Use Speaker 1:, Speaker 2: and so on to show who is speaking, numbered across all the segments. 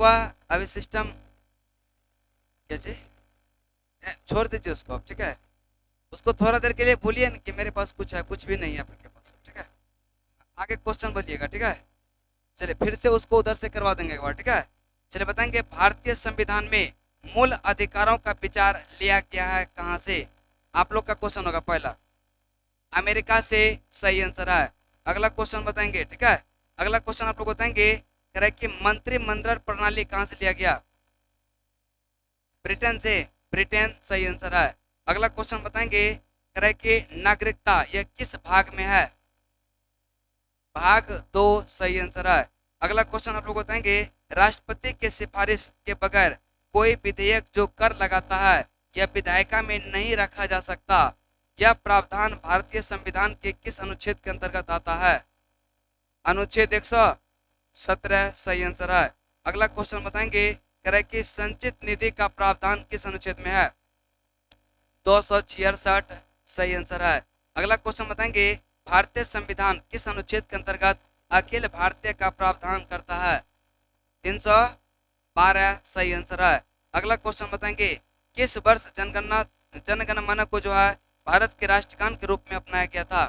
Speaker 1: हुआ अभी सिस्टम क्या जी, छोड़ दीजिए उसको अब, ठीक है। उसको थोड़ा देर के लिए भूलिए न कि मेरे पास कुछ है, कुछ भी नहीं है आपके पास, ठीक है। आगे क्वेश्चन बोलिएगा, ठीक है। चलिए फिर से उसको उधर से करवा देंगे एक बार, ठीक है। चलिए बताएंगे भारतीय संविधान में मूल अधिकारों का विचार लिया गया है कहाँ से। आप लोग का क्वेश्चन होगा पहला, अमेरिका से, सही आंसर है। अगला क्वेश्चन बताएंगे, ठीक है। अगला क्वेश्चन आप लोग बताएंगे कह रहा है कि मंत्रिमंडल प्रणाली कहाँ से लिया गया, ब्रिटेन से, ब्रिटेन सही आंसर है। अगला क्वेश्चन बताएंगे कह रहा है कि नागरिकता यह किस भाग में है, भाग दो सही आंसर है। अगला क्वेश्चन आप लोग बताएंगे राष्ट्रपति के सिफारिश के बगैर कोई विधेयक जो कर लगाता है यह विधायिका में नहीं रखा जा सकता, यह प्रावधान भारतीय संविधान के किस अनुच्छेद के अंतर्गत आता है, अनुच्छेद 117 सही आंसर है। अगला क्वेश्चन बताएंगे कह रहा है कि संचित निधि का प्रावधान किस अनुच्छेद में है, 266 सही आंसर है। अगला क्वेश्चन बताएंगे भारतीय संविधान किस अनुच्छेद के अंतर्गत अखिल भारतीय का प्रावधान करता है, 312 सही आंसर है। अगला क्वेश्चन बताएंगे किस वर्ष जनगणना जनगण मन को जो है भारत के राष्ट्रगान के रूप में अपनाया गया था,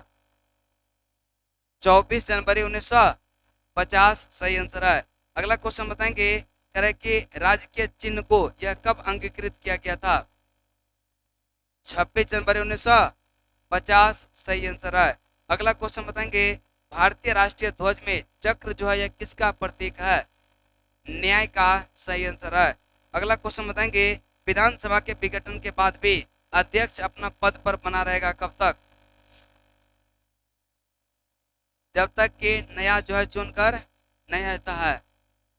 Speaker 1: 24 जनवरी 1950 सही आंसर है। अगला क्वेश्चन बताएंगे कह रहे कि राजकीय चिन्ह को यह कब अंगीकृत किया गया था, 26 जनवरी 1950 सही आंसर है। अगला क्वेश्चन बताएंगे भारतीय राष्ट्रीय ध्वज में चक्र जो है यह किसका प्रतीक है, न्याय का सही आंसर है। अगला क्वेश्चन बताएंगे विधानसभा के विघटन के बाद भी अध्यक्ष अपना पद पर बना रहेगा कब तक, जब तक कि नया जो है चुनकर नहीं आता है।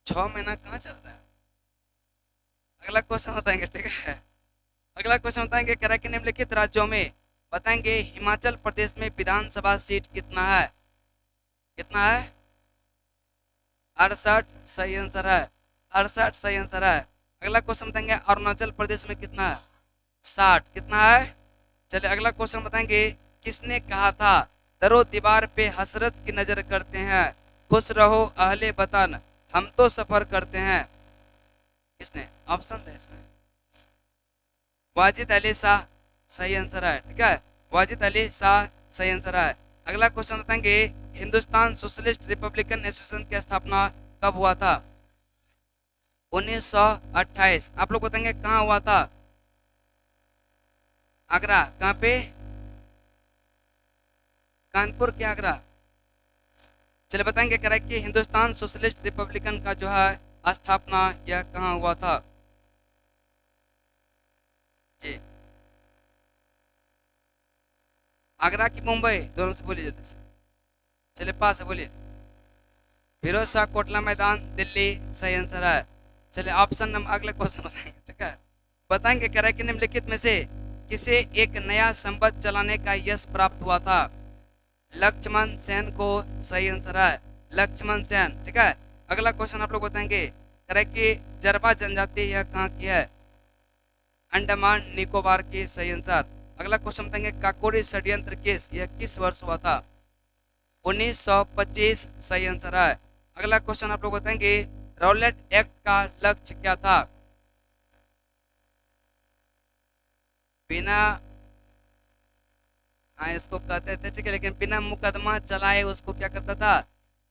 Speaker 1: 6 महीना कहाँ चल रहा है। अगला क्वेश्चन बताएंगे, ठीक है। अगला क्वेश्चन बताएंगे कह रहा है कि निम्नलिखित राज्यों में बताएंगे हिमाचल प्रदेश में विधानसभा सीट कितना है, कितना है, 68 सही आंसर है, 68 सही आंसर है। अगला क्वेश्चन बताएंगे अरुणाचल प्रदेश में कितना है, 60 कितना है। चलिए अगला क्वेश्चन बताएंगे किसने कहा था दरो दीवार पे हसरत की नजर करते हैं, खुश रहो अहले वतन हम तो सफर करते हैं, किसने, ऑप्शन है इसमें, वाजिद अली शाह सही आंसर है, ठीक है। वाजिद अली शाह सही आंसर है। अगला क्वेश्चन बताएंगे हिंदुस्तान सोशलिस्ट रिपब्लिकन एसोसिएशन की स्थापना कब हुआ था, 1928। आप लोग बताएंगे कहाँ हुआ था, आगरा, कहाँ पे, कानपुर के आगरा। चलिए बताएंगे कह रहा है कि हिंदुस्तान सोशलिस्ट रिपब्लिकन का जो है स्थापना यह कहाँ हुआ था जी, आगरा की मुंबई, दोनों से बोलिए जल्दी से। चलिए पास है, बोलिए, फिरोज शाह कोटला मैदान, दिल्ली सही आंसर है। चलिए ऑप्शन नंबर, अगले क्वेश्चन बताएंगे, ठीक है। बताएंगे कह रहा है कि निम्नलिखित में से किसे एक नया संबंध चलाने का यश प्राप्त हुआ था, लक्ष्मण सेन को सही आंसर है, लक्ष्मण सेन, ठीक है। अगला क्वेश्चन आप लोग बताएंगे कह रहा है कि जरबा जनजाति यह कहाँ की है, अंडमान निकोबार की सही आंसर। अगला क्वेश्चन बताएंगे काकोरी षड्यंत्र केस यह किस वर्ष हुआ था, 1925 सही आंसर है। अगला क्वेश्चन आप लोग बताएंगे रॉलेट एक्ट का लक्ष्य क्या था, बिना, हाँ इसको कहते थे, ठीक है, लेकिन बिना मुकदमा चलाए उसको क्या करता था,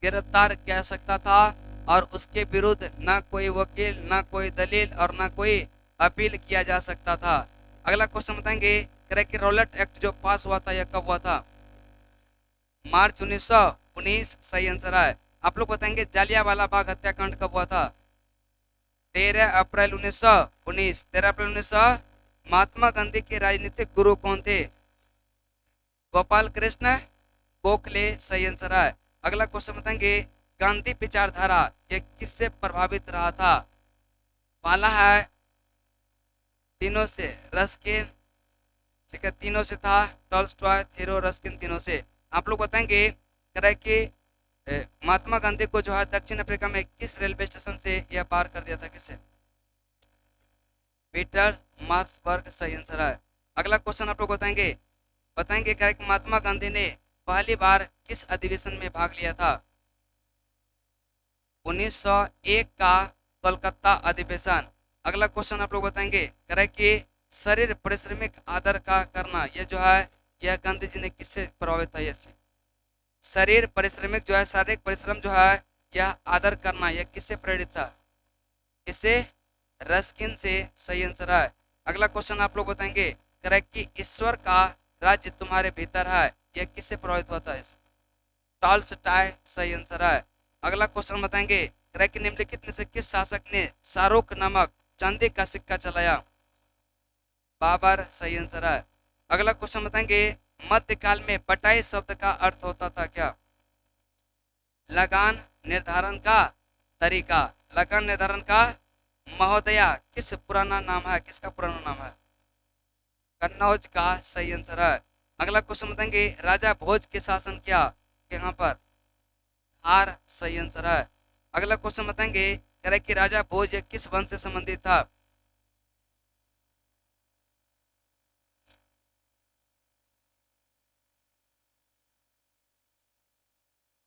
Speaker 1: गिरफ्तार किया सकता था, और उसके विरुद्ध ना कोई वकील, ना कोई दलील और ना कोई अपील किया जा सकता था। अगला क्वेश्चन बताएंगे कि रॉलेट एक्ट जो पास हुआ था यह कब हुआ था, मार्च 1919 सही आंसर है। आप लोग बताएंगे जालियांवाला बाग हत्याकांड कब हुआ था, 13 अप्रैल 1919, 13 अप्रैल 1900। महात्मा गांधी के राजनीतिक गुरु कौन थे, गोपाल कृष्ण गोखले सही आंसर है। अगला क्वेश्चन बताएंगे गांधी विचारधारा ये किससे प्रभावित रहा था, पहला है तीनों से, रस्किन, ठीक है, तीनों से था, टॉल्स्टॉय, थेरो, रस्किन, तीनों से। आप लोग बताएंगे कह रहा है कि महात्मा गांधी को जो है दक्षिण अफ्रीका में किस रेलवे स्टेशन से यह पार कर दिया था, किसे, पीटर मार्सबर्ग सही आंसर है। अगला क्वेश्चन आप लोग बताएंगे बताएंगे कह रहा है कि महात्मा गांधी ने पहली बार किस अधिवेशन में भाग लिया था, 1901 का कोलकाता अधिवेशन। अगला क्वेश्चन आप लोग बताएंगे, करें कि शरीर परिश्रमिक आदर का करना, ये जो है यह गांधी जी ने किससे प्रभावित था? ये शरीर परिश्रमिक जो है, शारीरिक परिश्रम जो है यह आदर करना, यह किससे प्रेरित था? किससे? रस्किन से। सही आंसर है। अगला क्वेश्चन आप लोग बताएंगे, करेक्ट कि ईश्वर का राज्य तुम्हारे भीतर है, यह किससे प्रभावित होता है? टॉल्स्टॉय। सही आंसर है। अगला क्वेश्चन बताएंगे, करेक्ट कि निम्नलिखित में से किस शासक ने शाहरुख नामक चांदी का सिक्का चलाया? बाबर। सही आंसर है। अगला क्वेश्चन बताएंगे, मध्यकाल में बटाई शब्द का अर्थ होता था क्या? लगान निर्धारण का तरीका। लगान निर्धारण का। महोदया किस पुराना नाम है? किसका पुराना नाम है? कन्नौज का। सही आंसर है। अगला क्वेश्चन बताएंगे, राजा भोज के शासन क्या यहाँ पर? हार। सही आंसर है। अगला क्वेश्चन बताएंगे, कह रहे कि राजा भोज किस वंश से संबंधित था?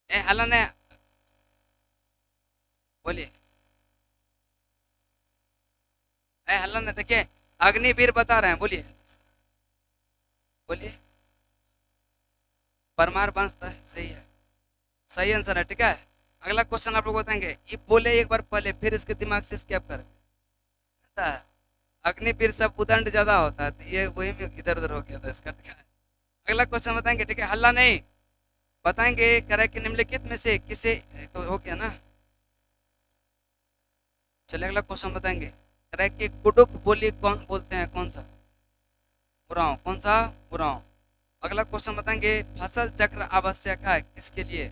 Speaker 1: हलन है, बोलिए। हलन है, देखिए अग्निवीर बता रहे हैं, बोलिए बोलिए। परमार वंश था। सही है, सही आंसर है। ठीक है, अगला क्वेश्चन आप लोग बताएंगे, ये बोले एक बार पहले फिर इसके दिमाग से स्केप कर देता है। अग्निवीर सब उदंड ज्यादा होता है, तो ये वही में इधर उधर हो गया था इसका। ठीक है, अगला क्वेश्चन बताएंगे। ठीक है, हल्ला नहीं बताएंगे, करे कि निम्नलिखित में से किसे, तो हो गया ना। चलिए अगला क्वेश्चन बताएंगे, करे कि कुडुक बोली कौन बोलते हैं? कौन सा? उरांव। कौन सा? उरांव। अगला क्वेश्चन बताएंगे, फसल चक्र आवश्यक है किसके लिए?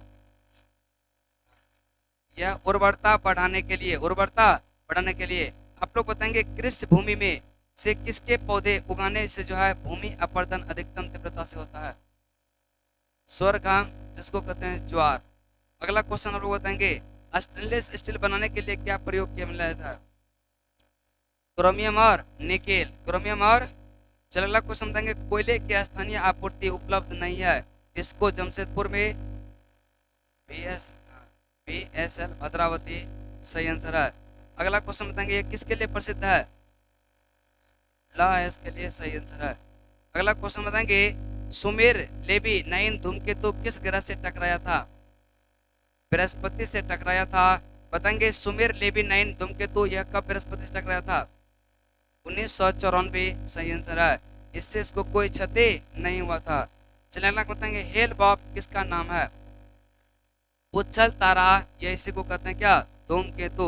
Speaker 1: यह उर्वरता बढ़ाने के लिए। उर्वरता बढ़ाने के लिए। आप लोग बताएंगे, कृषि भूमि में से किसके पौधे उगाने से जो है भूमि अपरदन अधिकतम तीव्रता से होता है? स्वर्घाम, जिसको कहते हैं ज्वार। अगला क्वेश्चन आप लोग बताएंगे, स्टेनलेस स्टील बनाने के लिए क्या प्रयोग किया मिला था? क्रोमियम और निकेल। क्रोमियम और। चलो अगला क्वेश्चन बताएंगे, कोयले की स्थानीय आपूर्ति उपलब्ध नहीं है, इसको जमशेदपुर में BSL भद्रावती। सही आंसर है। अगला क्वेश्चन बताएंगे, ये किसके लिए प्रसिद्ध है? लॉ के लिए। सही आंसर है। अगला क्वेश्चन बताएंगे, सुमेर लेवी 9 धूमकेतु किस ग्रह से टकराया था? बृहस्पति से टकराया था। बताएंगे, सुमेर लेवी 9 धूमकेतु यह कब बृहस्पति से टकराया था? 1994। सही आंसर है। इससे इसको कोई क्षति नहीं हुआ था। चलिए अगला बताएंगे, हेल बॉब किसका नाम है? उच्छल तारा, ये इसी को कहते हैं क्या? धूमकेतु।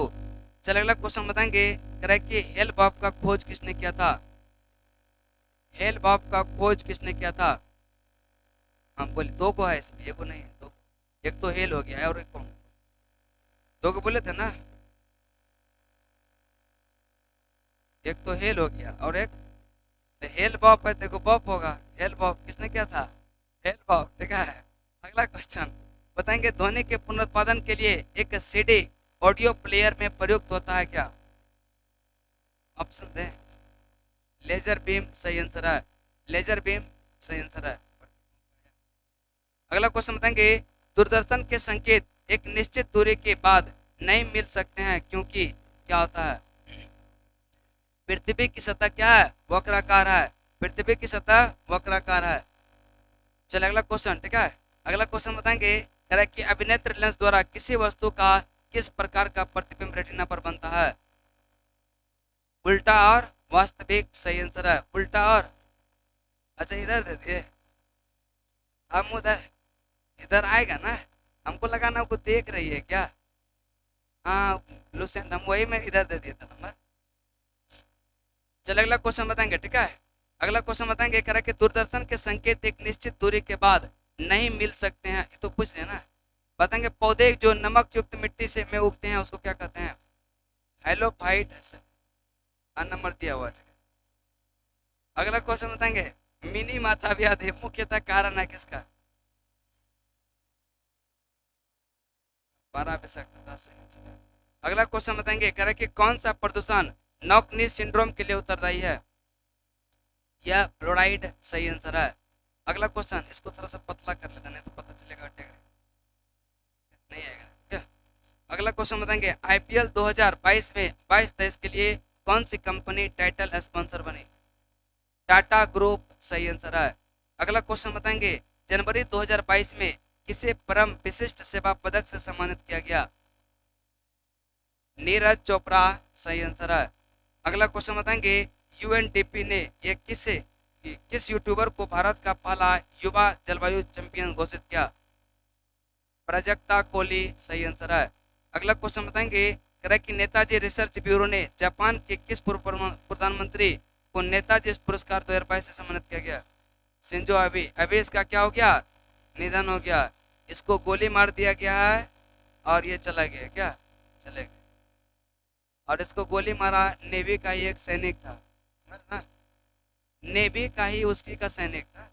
Speaker 1: चलिए अगला क्वेश्चन बताएंगे, करेक्ट कि हेल बॉब का खोज किसने किया था? हेल बॉब का खोज किसने किया था? हाँ बोले, दो को है इसमें, एक को नहीं है, दो। एक तो हेल हो गया और एक कौन? दो को बोले थे ना, एक तो हेल हो गया और एक तो हेल बॉब है, देखो बॉब होगा। हेल बॉब किसने किया था? Hello Bob. ठीक है, अगला क्वेश्चन बताएंगे, ध्वनि के पुनरुत्पादन के लिए एक सीडी ऑडियो प्लेयर में प्रयुक्त होता है क्या? Option D. Laser beam. सही आंसर है। लेजर बीम सही आंसर है। अगला क्वेश्चन बताएंगे, दूरदर्शन के संकेत एक निश्चित दूरी के बाद नहीं मिल सकते हैं क्योंकि क्या होता है? पृथ्वी की सतह क्या है? वक्राकार है। पृथ्वी की सतह वक्राकार है। चलिए अगला क्वेश्चन। ठीक है, अगला क्वेश्चन बताएंगे, कह रहा है कि अभिनेत्र लेंस द्वारा किसी वस्तु का किस प्रकार का प्रतिबिंब रेटिना पर बनता है? उल्टा और वास्तविक। सही आंसर है, उल्टा और। अच्छा इधर दे दिए, हम उधर, इधर आएगा ना, हमको लगा ना आपको देख रही है क्या? हाँ लुसेंट, हम वही में इधर दे दिया था नंबर। चलिए अगला क्वेश्चन बताएंगे। ठीक है, अगला क्वेश्चन बताएंगे, कह रहा है कि दूरदर्शन के संकेत एक निश्चित दूरी के बाद नहीं मिल सकते हैं, ये तो पूछ लेना। बताएंगे, पौधे जो नमक युक्त मिट्टी से में उगते हैं उसको क्या कहते हैं? हेलोफाइट। नंबर दिया हुआ। अगला क्वेश्चन बताएंगे, मिनी माथा व्याधि मुख्यतः कारण है किसका? 12 विषाक्तता। अगला क्वेश्चन बताएंगे, कह रहे कि कौन सा प्रदूषण नॉकनी सिंड्रोम के लिए उत्तरदायी है? यह फ्लोराइड। सही आंसर है। अगला क्वेश्चन, इसको थोड़ा सा पतला कर लेते हैं तो पता चलेगा, हटेगा नहीं आएगा क्या? अगला क्वेश्चन बताएंगे आईपीएल 2022 में 22-23 के लिए कौन सी कंपनी टाइटल स्पॉन्सर बनी? टाटा ग्रुप सही आंसर है। अगला क्वेश्चन बताएंगे जनवरी 2022 में किसे परम विशिष्ट सेवा पदक से सम्मानित किया गया? नीरज चोपड़ा सही आंसर है। अगला क्वेश्चन बताएंगे यूएनडीपी ने ये किस यूट्यूबर को भारत का पहला युवा जलवायु चैंपियन घोषित किया? प्राजक्ता कोहली सही आंसर है। अगला क्वेश्चन बताएंगे करें कि नेताजी रिसर्च ब्यूरो ने जापान के किस पूर्व प्रधानमंत्री को नेताजी पुरस्कार 2022 से सम्मानित किया गया? Shinzo Abe. अभी इसका क्या हो गया? निधन हो गया। इसको गोली मार दिया गया है और ये चला गया। क्या चले गए? और इसको गोली मारा नेवी का ही एक सैनिक था, समझ ना, नेवी का ही उसकी का सैनिक था।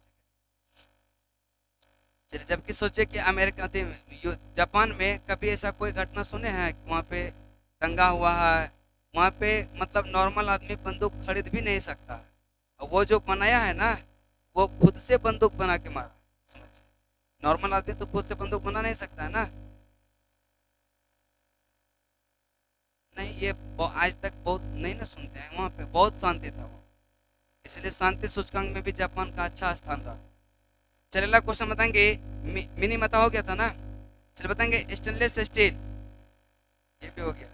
Speaker 1: चलिए, जबकि सोचे कि अमेरिका जापान में कभी ऐसा कोई घटना सुने हैं कि वहाँ पे दंगा हुआ है? वहाँ पे मतलब नॉर्मल आदमी बंदूक खरीद भी नहीं सकता है। और वो जो बनाया है ना, वो खुद से बंदूक बना के मारा, समझ। नॉर्मल आदमी तो खुद से बंदूक बना नहीं सकता है ना। नहीं, ये आज तक बहुत नहीं ना सुनते हैं। वहाँ पे बहुत शांति था वहाँ, इसलिए शांति सूचकांक में भी जापान का अच्छा स्थान रहा। चलिए अगला क्वेश्चन बताएंगे मिनी मता हो गया था ना। चलिए बताएंगे स्टेनलेस स्टील, ये भी हो गया,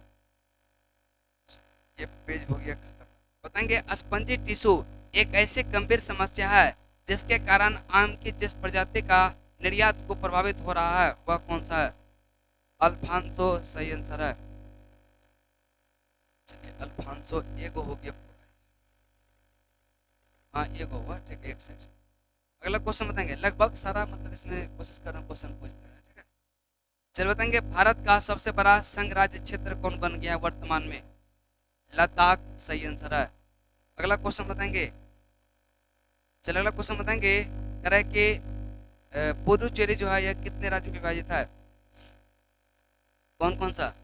Speaker 1: ये पेज हो गया खत्म। बताएंगे स्पंजी टिश्यू एक ऐसी गंभीर समस्या है जिसके कारण आम की जिस प्रजाति का निर्यात को प्रभावित हो रहा है वह कौन सा है? अल्फांसो सही आंसर है। चलिए अल्फांसो एगो हो गया, हाँ एगो हुआ, ठीक है। एक सेकंड, अगला क्वेश्चन बताएंगे लगभग सारा मतलब इसमें कोशिश कर रहा हूँ क्वेश्चन पूछने में, ठीक है। चलिए बताएंगे भारत का सबसे बड़ा संघ राज्य क्षेत्र कौन बन गया है वर्तमान में? लद्दाख सही आंसर है। अगला क्वेश्चन बताएंगे, चलिए अगला क्वेश्चन बताएंगे करें कि पुडुचेरी जो है यह कितने राज्य में विभाजित है? कौन कौन सा?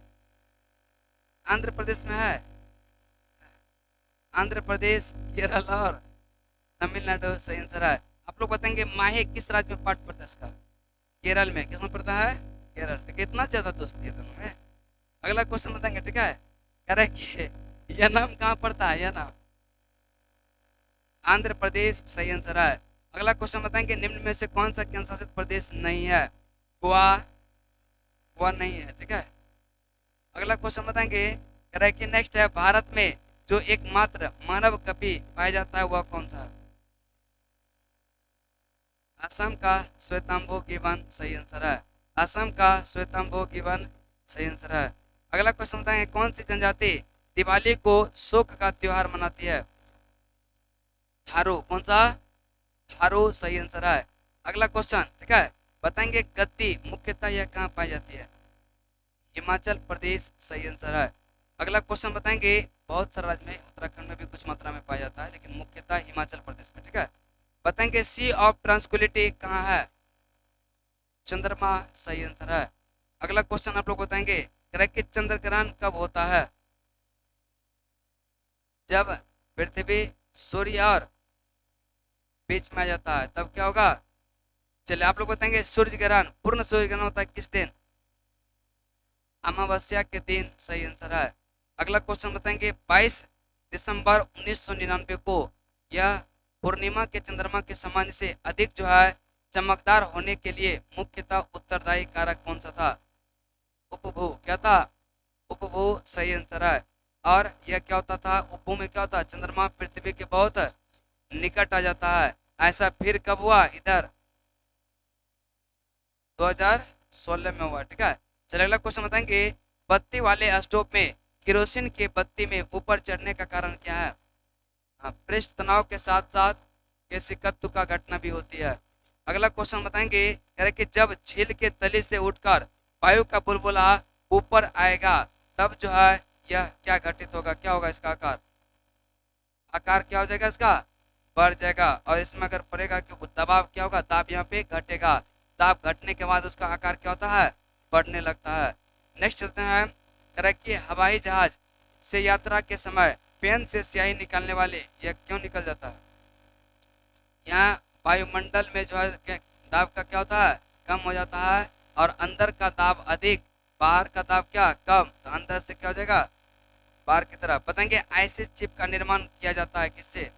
Speaker 1: आंध्र प्रदेश में है। आंध्र प्रदेश, केरल और तमिलनाडु सही आंसर है। आप लोग बताएंगे माहे किस राज्य में पाठ पड़ता है इसका? केरल में। किसमें पड़ता है? केरल। ठीक है, इतना ज्यादा दोस्ती है दोनों में। अगला क्वेश्चन बताएंगे, ठीक है। कह रहे कि यह नाम कहाँ पड़ता है? यह नाम आंध्र प्रदेश सही आंसर है। अगला क्वेश्चन बताएंगे निम्न में से कौन सा केंद्र शासित प्रदेश नहीं है? गोवा, गोवा नहीं है, ठीक है। अगला क्वेश्चन बताएंगे कह रहे कि नेक्स्ट है भारत में जो एकमात्र मानव कवि पाया जाता है वह कौन सा है? असम का श्वेतांबो गिबन सही आंसर है। असम का श्वेतांबो गिबन सही आंसर है। अगला क्वेश्चन बताएंगे कौन सी जनजाति दिवाली को शोक का त्योहार मनाती है? थारू। कौन सा? थारू सही आंसर है। अगला क्वेश्चन, ठीक है, बताएंगे गद्दी मुख्यतः यह कहाँ पाई जाती है? हिमाचल प्रदेश सही आंसर है। अगला क्वेश्चन बताएंगे बहुत सारे राज्य में, उत्तराखंड में भी कुछ मात्रा में पाया जाता है लेकिन मुख्यतः हिमाचल प्रदेश में, ठीक है। बताएंगे सी ऑफ ट्रांसक्विलिटी कहाँ है? चंद्रमा सही आंसर है। अगला क्वेश्चन आप लोग बताएंगे कि चंद्र ग्रहण कब होता है? जब पृथ्वी सूर्य और बीच में आ जाता है तब क्या होगा? चलिए आप लोग बताएंगे सूर्य ग्रहण, पूर्ण सूर्य ग्रहण होता है किस दिन? अमावस्या के दिन सही आंसर है। अगला क्वेश्चन बताएंगे 22 दिसंबर 1999 को यह पूर्णिमा के चंद्रमा के समान से अधिक जो है चमकदार होने के लिए मुख्यतः उत्तरदायी कारक कौन सा था? उपभू। क्या था? उपभू सही आंसर है। और यह क्या होता था? उपभू में क्या होता है? चंद्रमा पृथ्वी के बहुत निकट आ जाता है। ऐसा फिर कब हुआ? इधर 2016 में हुआ, ठीक है। चलिए अगला क्वेश्चन बताएंगे बत्ती वाले स्टोव में केरोसिन के बत्ती में ऊपर चढ़ने का कारण क्या है? पृष्ठ तनाव के साथ साथ केशिकत्व का घटना भी होती है। अगला क्वेश्चन बताएंगे कि जब झील के तली से उठकर वायु का बुलबुला ऊपर आएगा तब जो है यह क्या घटित होगा? क्या होगा इसका आकार? आकार क्या हो जाएगा इसका? बढ़ जाएगा। और इसमें अगर पड़ेगा कि दबाव क्या होगा? दाब यहाँ पे घटेगा। दाब घटने के बाद उसका आकार क्या होता है? बढ़ने लगता है। नेक्स्ट चलते हैं, कि हवाई जहाज से यात्रा के समय पेन से स्याही निकालने वाले यह क्यों निकल जाता है? यहाँ वायुमंडल में जो है दाब का क्या होता है? कम हो जाता है और अंदर का दाब अधिक, बाहर का दाब क्या कम, तो अंदर से क्या हो जाएगा बाहर की तरफ। बताएंगे ऐसे चिप का निर्माण किया जाता है किससे,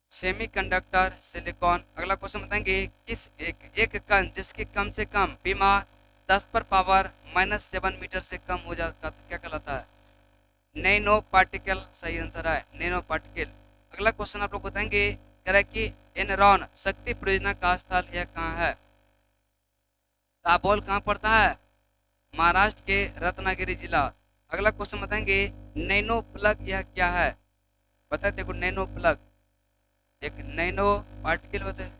Speaker 1: सेमीकंडक्टर सिलिकॉन। अगला क्वेश्चन बताएंगे किस एक कण जिसकी कम से कम विमा 10 पर पावर -7 मीटर से कम हो जाता क्या कहलाता है, नैनो पार्टिकल। सही आंसर है नैनो पार्टिकल। अगला क्वेश्चन आप लोग बताएंगे कह रहा है कि एनरॉन शक्ति परियोजना का स्थल यह कहाँ है, दाभोल कहाँ पड़ता है, महाराष्ट्र के रत्नागिरी जिला। अगला क्वेश्चन बताएंगे नैनो प्लग यह क्या है, बताए देखो नैनो प्लग एक नैनो पार्टिकल होते हैं,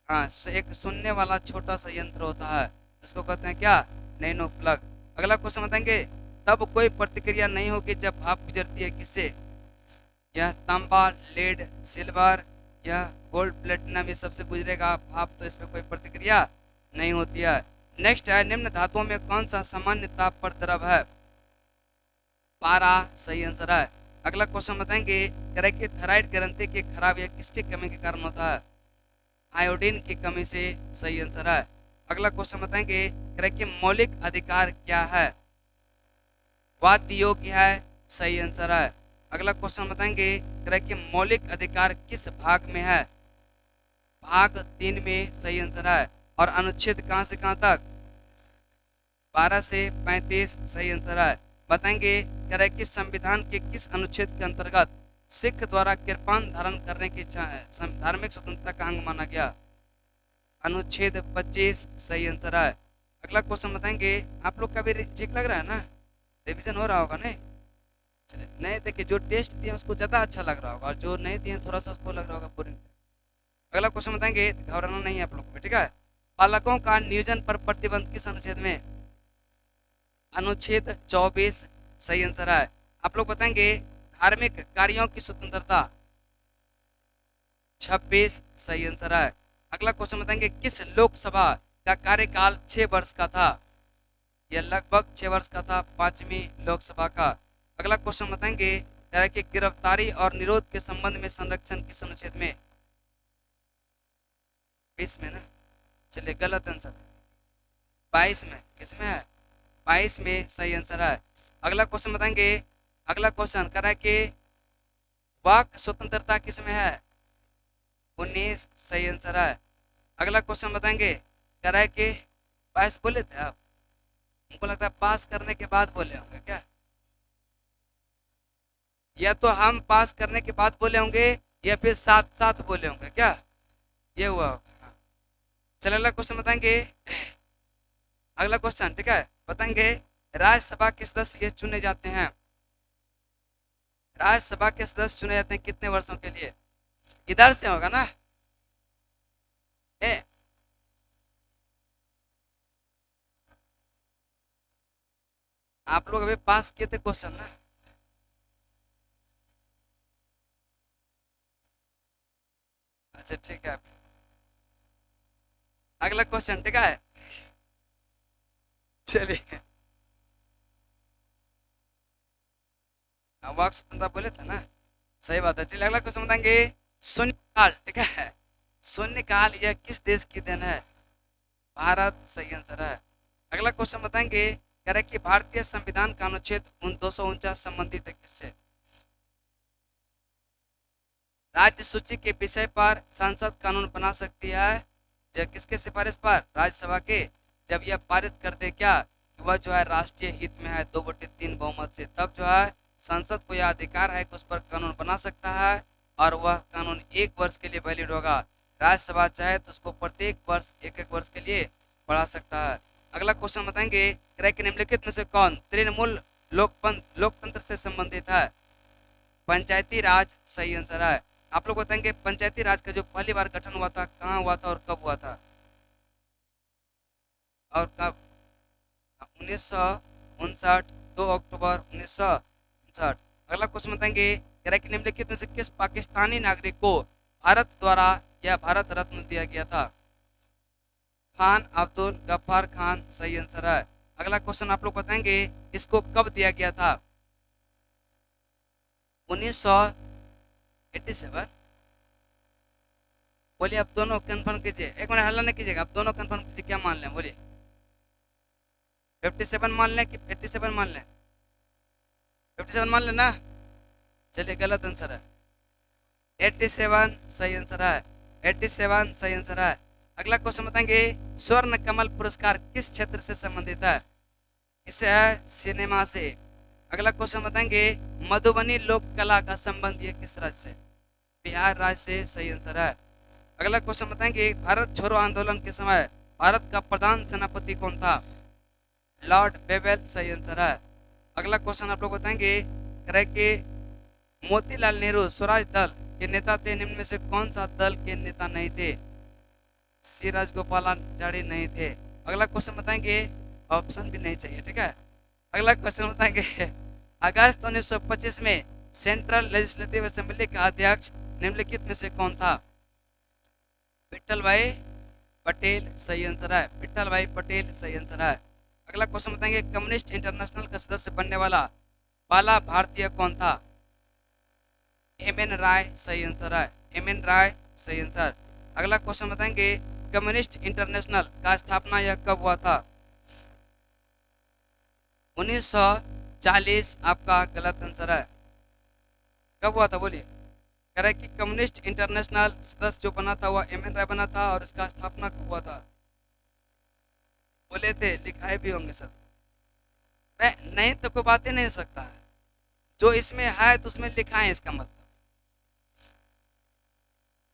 Speaker 1: हाँ एक सुनने वाला छोटा सा यंत्र होता है जिसको कहते हैं क्या नैनो प्लग। अगला क्वेश्चन बताएंगे तब कोई प्रतिक्रिया नहीं होगी जब भाप गुजरती है किससे, यह तांबा लेड सिल्वर यह गोल्ड प्लेटिनम ये सबसे गुजरेगा भाप, तो इस पर कोई प्रतिक्रिया नहीं होती है। नेक्स्ट है निम्न धातुओं में कौन सा सामान्य ताप पर द्रव है, पारा। सही आंसर है। अगला क्वेश्चन बताएंगे कह रहे कि थायराइड ग्रंथि की खराब या किसकी कमी के कारण होता है, आयोडीन की कमी से। सही आंसर है। अगला क्वेश्चन बताएंगे कह रहे कि मौलिक अधिकार क्या है, वाद्य योग्य है। सही आंसर है। अगला क्वेश्चन बताएंगे कह रहे कि मौलिक अधिकार किस भाग में है, भाग 3 में। सही आंसर है। और अनुच्छेद कहां से कहां तक, 12 से 35। सही आंसर है। बताएंगे कह रहे कि संविधान के किस अनुच्छेद के अंतर्गत सिख द्वारा कृपान धारण करने की धार्मिक स्वतंत्रता का अंग माना गया, अनुच्छेद 25। सही आंसर है। अगला क्वेश्चन बताएंगे आप लोग का भी ठीक लग रहा है ना, रिवीजन हो रहा होगा नहीं, चलिए नहीं देखिए जो टेस्ट दिए उसको ज़्यादा अच्छा लग रहा होगा और जो नहीं दिए थोड़ा सा उसको लग रहा होगा बोरिंग। अगला क्वेश्चन बताएंगे घबराना नहीं है आप लोग को, ठीक है। बालकों का नियोजन पर प्रतिबंध किस अनुच्छेद में, अनुच्छेद 24। सही आंसर है। आप लोग बताएंगे धार्मिक कार्यों की स्वतंत्रता, 26। सही आंसर है। अगला क्वेश्चन बताएंगे किस लोकसभा का कार्यकाल 6 वर्ष का था, यह लगभग 6 वर्ष का था, 5वीं लोकसभा का। अगला क्वेश्चन बताएंगे कि गिरफ्तारी और निरोध के संबंध में संरक्षण किस अनुच्छेद में, 20 में ना, चलिए गलत आंसर, 22 में। किसमें है, 22 में। सही आंसर है। अगला क्वेश्चन बताएंगे, अगला क्वेश्चन कह रहा है कि वाक स्वतंत्रता किसमें है, 19। सही आंसर है। अगला क्वेश्चन बताएंगे कह रहा है कि पास बोले थे आप, हमको लगता है पास करने के बाद बोले होंगे क्या, या तो हम पास करने के बाद बोले होंगे या फिर साथ साथ बोले होंगे क्या, ये हुआ होगा। चलिए अगला क्वेश्चन बताएंगे, अगला क्वेश्चन ठीक है बताएंगे राज्यसभा के सदस्य ये चुने जाते हैं, राज्यसभा के सदस्य चुने जाते हैं कितने वर्षों के लिए, इधर से होगा ना ए? आप लोग अभी पास किए थे क्वेश्चन ना, अच्छा ठीक है। अगला क्वेश्चन ठीक है, चलिए वाक स्वतंत्रता बोले थे ना, सही बात है। चलिए अगला क्वेश्चन बताएंगे शून्यकाल ठीक है, शून्यकाल यह किस देश की देन है, भारत। सही आंसर है। अगला क्वेश्चन बताएंगे कह रहे कि भारतीय संविधान का अनुच्छेद 249 संबंधित है किससे, राज्य सूची के विषय पर संसद कानून बना सकती है, जो किसके सिफारिश पर, राज्यसभा के, जब यह पारित कर दे क्या वह जो है राष्ट्रीय हित में है 2/3 बहुमत से, तब जो है संसद को यह अधिकार है कि उस पर कानून बना सकता है और वह कानून 1 वर्ष के लिए वैलिड होगा। राज्यसभा चाहे तो उसको प्रत्येक वर्ष 1-1 वर्ष के लिए बढ़ा सकता है। अगला क्वेश्चन बताएंगे कि निम्नलिखित में से कौन तृणमूल लोकतंत्र से संबंधित है, पंचायती राज। सही आंसर है। आप लोग बताएंगे पंचायती राज का जो पहली बार गठन हुआ था कहाँ हुआ था और कब हुआ था, और कब, 1959, 2 अक्टूबर 1959। अगला क्वेश्चन बताएंगे कि निम्नलिखित में से किस पाकिस्तानी नागरिक को भारत द्वारा यह भारत रत्न दिया गया था, खान अब्दुल गफ्फार खान। सही आंसर है। अगला क्वेश्चन आप लोग बताएंगे इसको कब दिया गया था, 1987। बोलिए आप दोनों कंफर्म कीजिए, एक मिनट हल्ला नहीं कीजिएगा, आप दोनों कंफर्म कीजिए, क्या मान लें बोलिए, 57 मान लें कि 87 मान लें? 57 मान लें ना? चलिए, गलत आंसर है। 87 सही आंसर है। 87 सही आंसर है। अगला क्वेश्चन बताएंगे, स्वर्ण कमल पुरस्कार किस क्षेत्र से संबंधित है? इससे है सिनेमा से। अगला क्वेश्चन बताएंगे, मधुबनी लोक कला का संबंध ये किस राज्य से? बिहार राज्य से सही आंसर है। अगला क्वेश्चन बताएंगे, भारत छोड़ो आंदोलन के समय भारत का प्रधान सेनापति कौन था? लॉर्ड बेवेल सही आंसर है। अगला क्वेश्चन आप लोग बताएंगे, करें कि मोतीलाल नेहरू स्वराज दल के नेता थे, निम्न में से कौन सा दल के नेता नहीं थे? सी राजगोपालाचारी नहीं थे। अगला क्वेश्चन बताएंगे, ऑप्शन भी नहीं चाहिए, ठीक है। अगला क्वेश्चन बताएंगे, अगस्त 1925 में सेंट्रल लेजिस्लेटिव असेंबली का अध्यक्ष निम्नलिखित में से कौन था? विठल भाई पटेल सही आंसर है। विठल भाई पटेल सही आंसर है। अगला क्वेश्चन बताएंगे, कम्युनिस्ट इंटरनेशनल का सदस्य बनने वाला पहला भारतीय कौन था? एम एन राय सही आंसर है। एम एन राय सही आंसर। अगला क्वेश्चन बताएंगे, कम्युनिस्ट इंटरनेशनल का स्थापना यह कब हुआ था? 1940 आपका गलत आंसर है। कब हुआ था बोलिए? कह रहा है कि कम्युनिस्ट इंटरनेशनल सदस्य जो बना था वह एम एन राय बना था, और इसका स्थापना कब हुआ था? बोले थे, लिखाए भी होंगे सर। मैं नहीं तो कोई बात ही नहीं सकता है, जो इसमें है तो उसमें लिखा है, इसका मतलब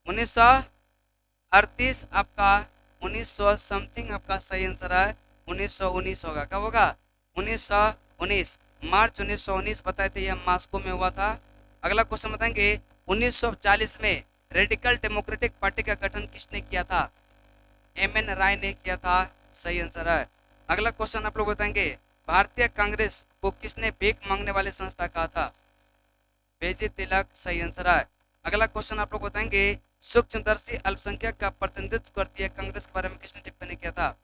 Speaker 1: 1938 आपका 1900 समथिंग आपका सही आंसर है। 1919 होगा। कब होगा? 1919 मार्च 1919 बताए थे, यह मास्को में हुआ था। अगला क्वेश्चन बताएंगे, 1940 में रेडिकल डेमोक्रेटिक पार्टी का गठन किसने किया था? एम एन राय ने किया था। सही आंसर है। अगला क्वेश्चन आप लोग बताएंगे, भारतीय कांग्रेस को किसने भीख मांगने वाली संस्था कहा था? बेजी तिलक सही आंसर है। अगला क्वेश्चन आप लोग बताएंगे, सूक्ष्मदर्शी अल्पसंख्यक का प्रतिनिधित्व करती है कांग्रेस के बारे में किसने टिप्पणी किया था?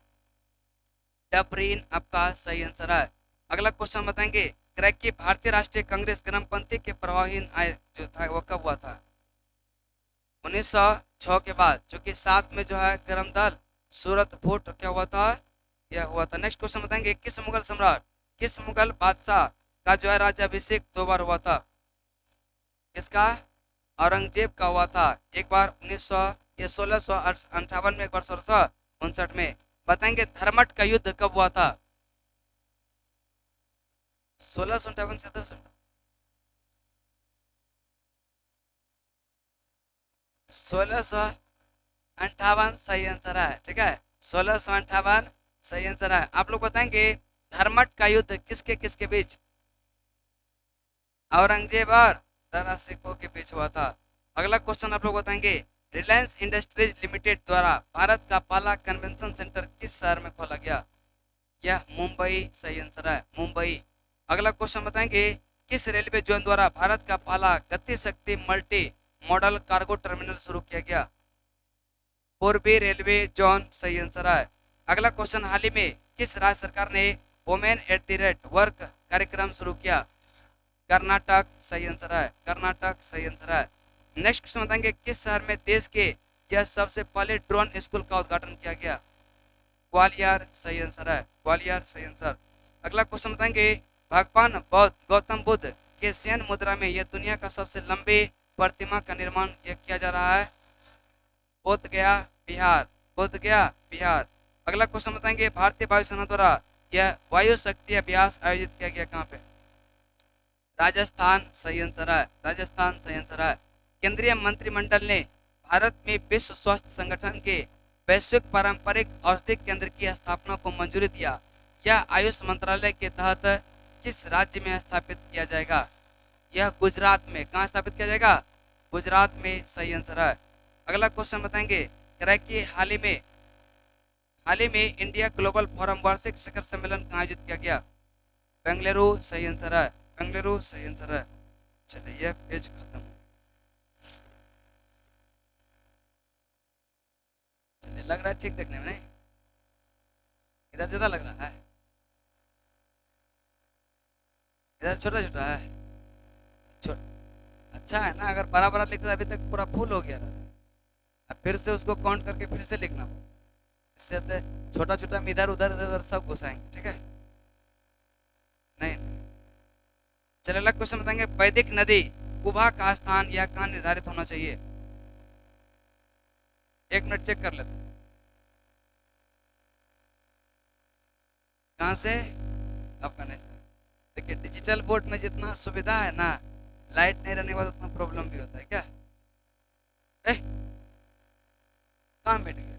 Speaker 1: डबरीन आपका सही आंसर है। अगला क्वेश्चन बताएंगे, कि भारतीय राष्ट्रीय कांग्रेस ग्रामपंथी के प्रभावहीन आय जो था वो कब हुआ था? 1906 के बाद, चूंकि साथ में जो है गरम दल सूरत फूट क्या हुआ था? यह हुआ था। नेक्स्ट क्वेश्चन बताएंगे, किस मुगल सम्राट, किस मुगल बादशाह का जो है राज्याभिषेक 2 बार हुआ था? किसका? औरंगजेब का हुआ था। एक बार 1900 या 1658 में, एक बार 1659 में। बताएंगे, धर्मट का युद्ध कब हुआ था? 1658 से 1658 सही आंसर है, ठीक है। 1658 सही आंसर है। आप लोग बताएंगे, धर्मट का युद्ध किसके किसके बीच? औरंगजेब और दारा सिखों के बीच हुआ था। अगला क्वेश्चन आप लोग बताएंगे, रिलायंस इंडस्ट्रीज लिमिटेड द्वारा भारत का पहला कन्वेंशन सेंटर किस शहर में खोला गया? यह मुंबई सही आंसर है, मुंबई। अगला क्वेश्चन बताएंगे, किस रेलवे जोन द्वारा भारत का पहला गति शक्ति मल्टी मॉडल कार्गो टर्मिनल शुरू किया गया? पूर्वी रेलवे जोन सही आंसर है। अगला क्वेश्चन, हाल ही में किस राज्य सरकार ने women at the rate work कार्यक्रम शुरू किया? कर्नाटक सही आंसर है, कर्नाटक सही आंसर है। नेक्स्ट क्वेश्चन बताएंगे, किस शहर में देश के यह सबसे पहले ड्रोन स्कूल का उद्घाटन किया गया? ग्वालियर सही आंसर है, ग्वालियर सही आंसर। अगला क्वेश्चन बताएंगे, भगवान बौद्ध गौतम बुद्ध के शयन मुद्रा में यह दुनिया का सबसे लंबी प्रतिमा का निर्माण किया जा रहा है? बोध गया बिहार, बोध गया बिहार। अगला क्वेश्चन बताएंगे, भारतीय वायुसेना द्वारा यह वायु शक्ति अभ्यास आयोजित किया गया कहाँ पे? राजस्थान सही आंसर है, राजस्थान सही आंसर है। केंद्रीय मंत्रिमंडल ने भारत में विश्व स्वास्थ्य संगठन के वैश्विक पारंपरिक औषधि केंद्र की स्थापना को मंजूरी दिया। यह आयुष मंत्रालय के तहत किस राज्य में स्थापित किया जाएगा? यह गुजरात में। कहाँ स्थापित किया जाएगा? गुजरात में सही आंसर है। अगला क्वेश्चन बताएंगे, कि हाल ही में इंडिया ग्लोबल फोरम वार्षिक शिखर सम्मेलन कहाँ आयोजित किया गया? बेंगलुरु सही आंसर है, बेंगलुरु सही आंसर है। चलिए, यह पेज खत्म। चलिए, लग रहा है ठीक देखने में, नहीं इधर ज्यादा लग रहा है, इधर छोटा छोटा है। अच्छा है ना, अगर बड़ा बड़ा लिखता अभी तक पूरा फुल हो गया रहता। अब फिर से उसको काउंट करके फिर से लिखना, इससे छोटा छोटा में इधर उधर इधर सब घुसाएंगे, ठीक है। नहीं। चलिए अगला क्वेश्चन बताएंगे, वैदिक नदी कुबा का स्थान या कहाँ निर्धारित होना चाहिए? 1 मिनट चेक कर लेते हैं। कहाँ से? अफगानिस्तान। देखिए डिजिटल बोर्ड में जितना सुविधा है ना, लाइट नहीं रहने के बाद उतना प्रॉब्लम भी होता है क्या? ए, कहाँ बैठ गया?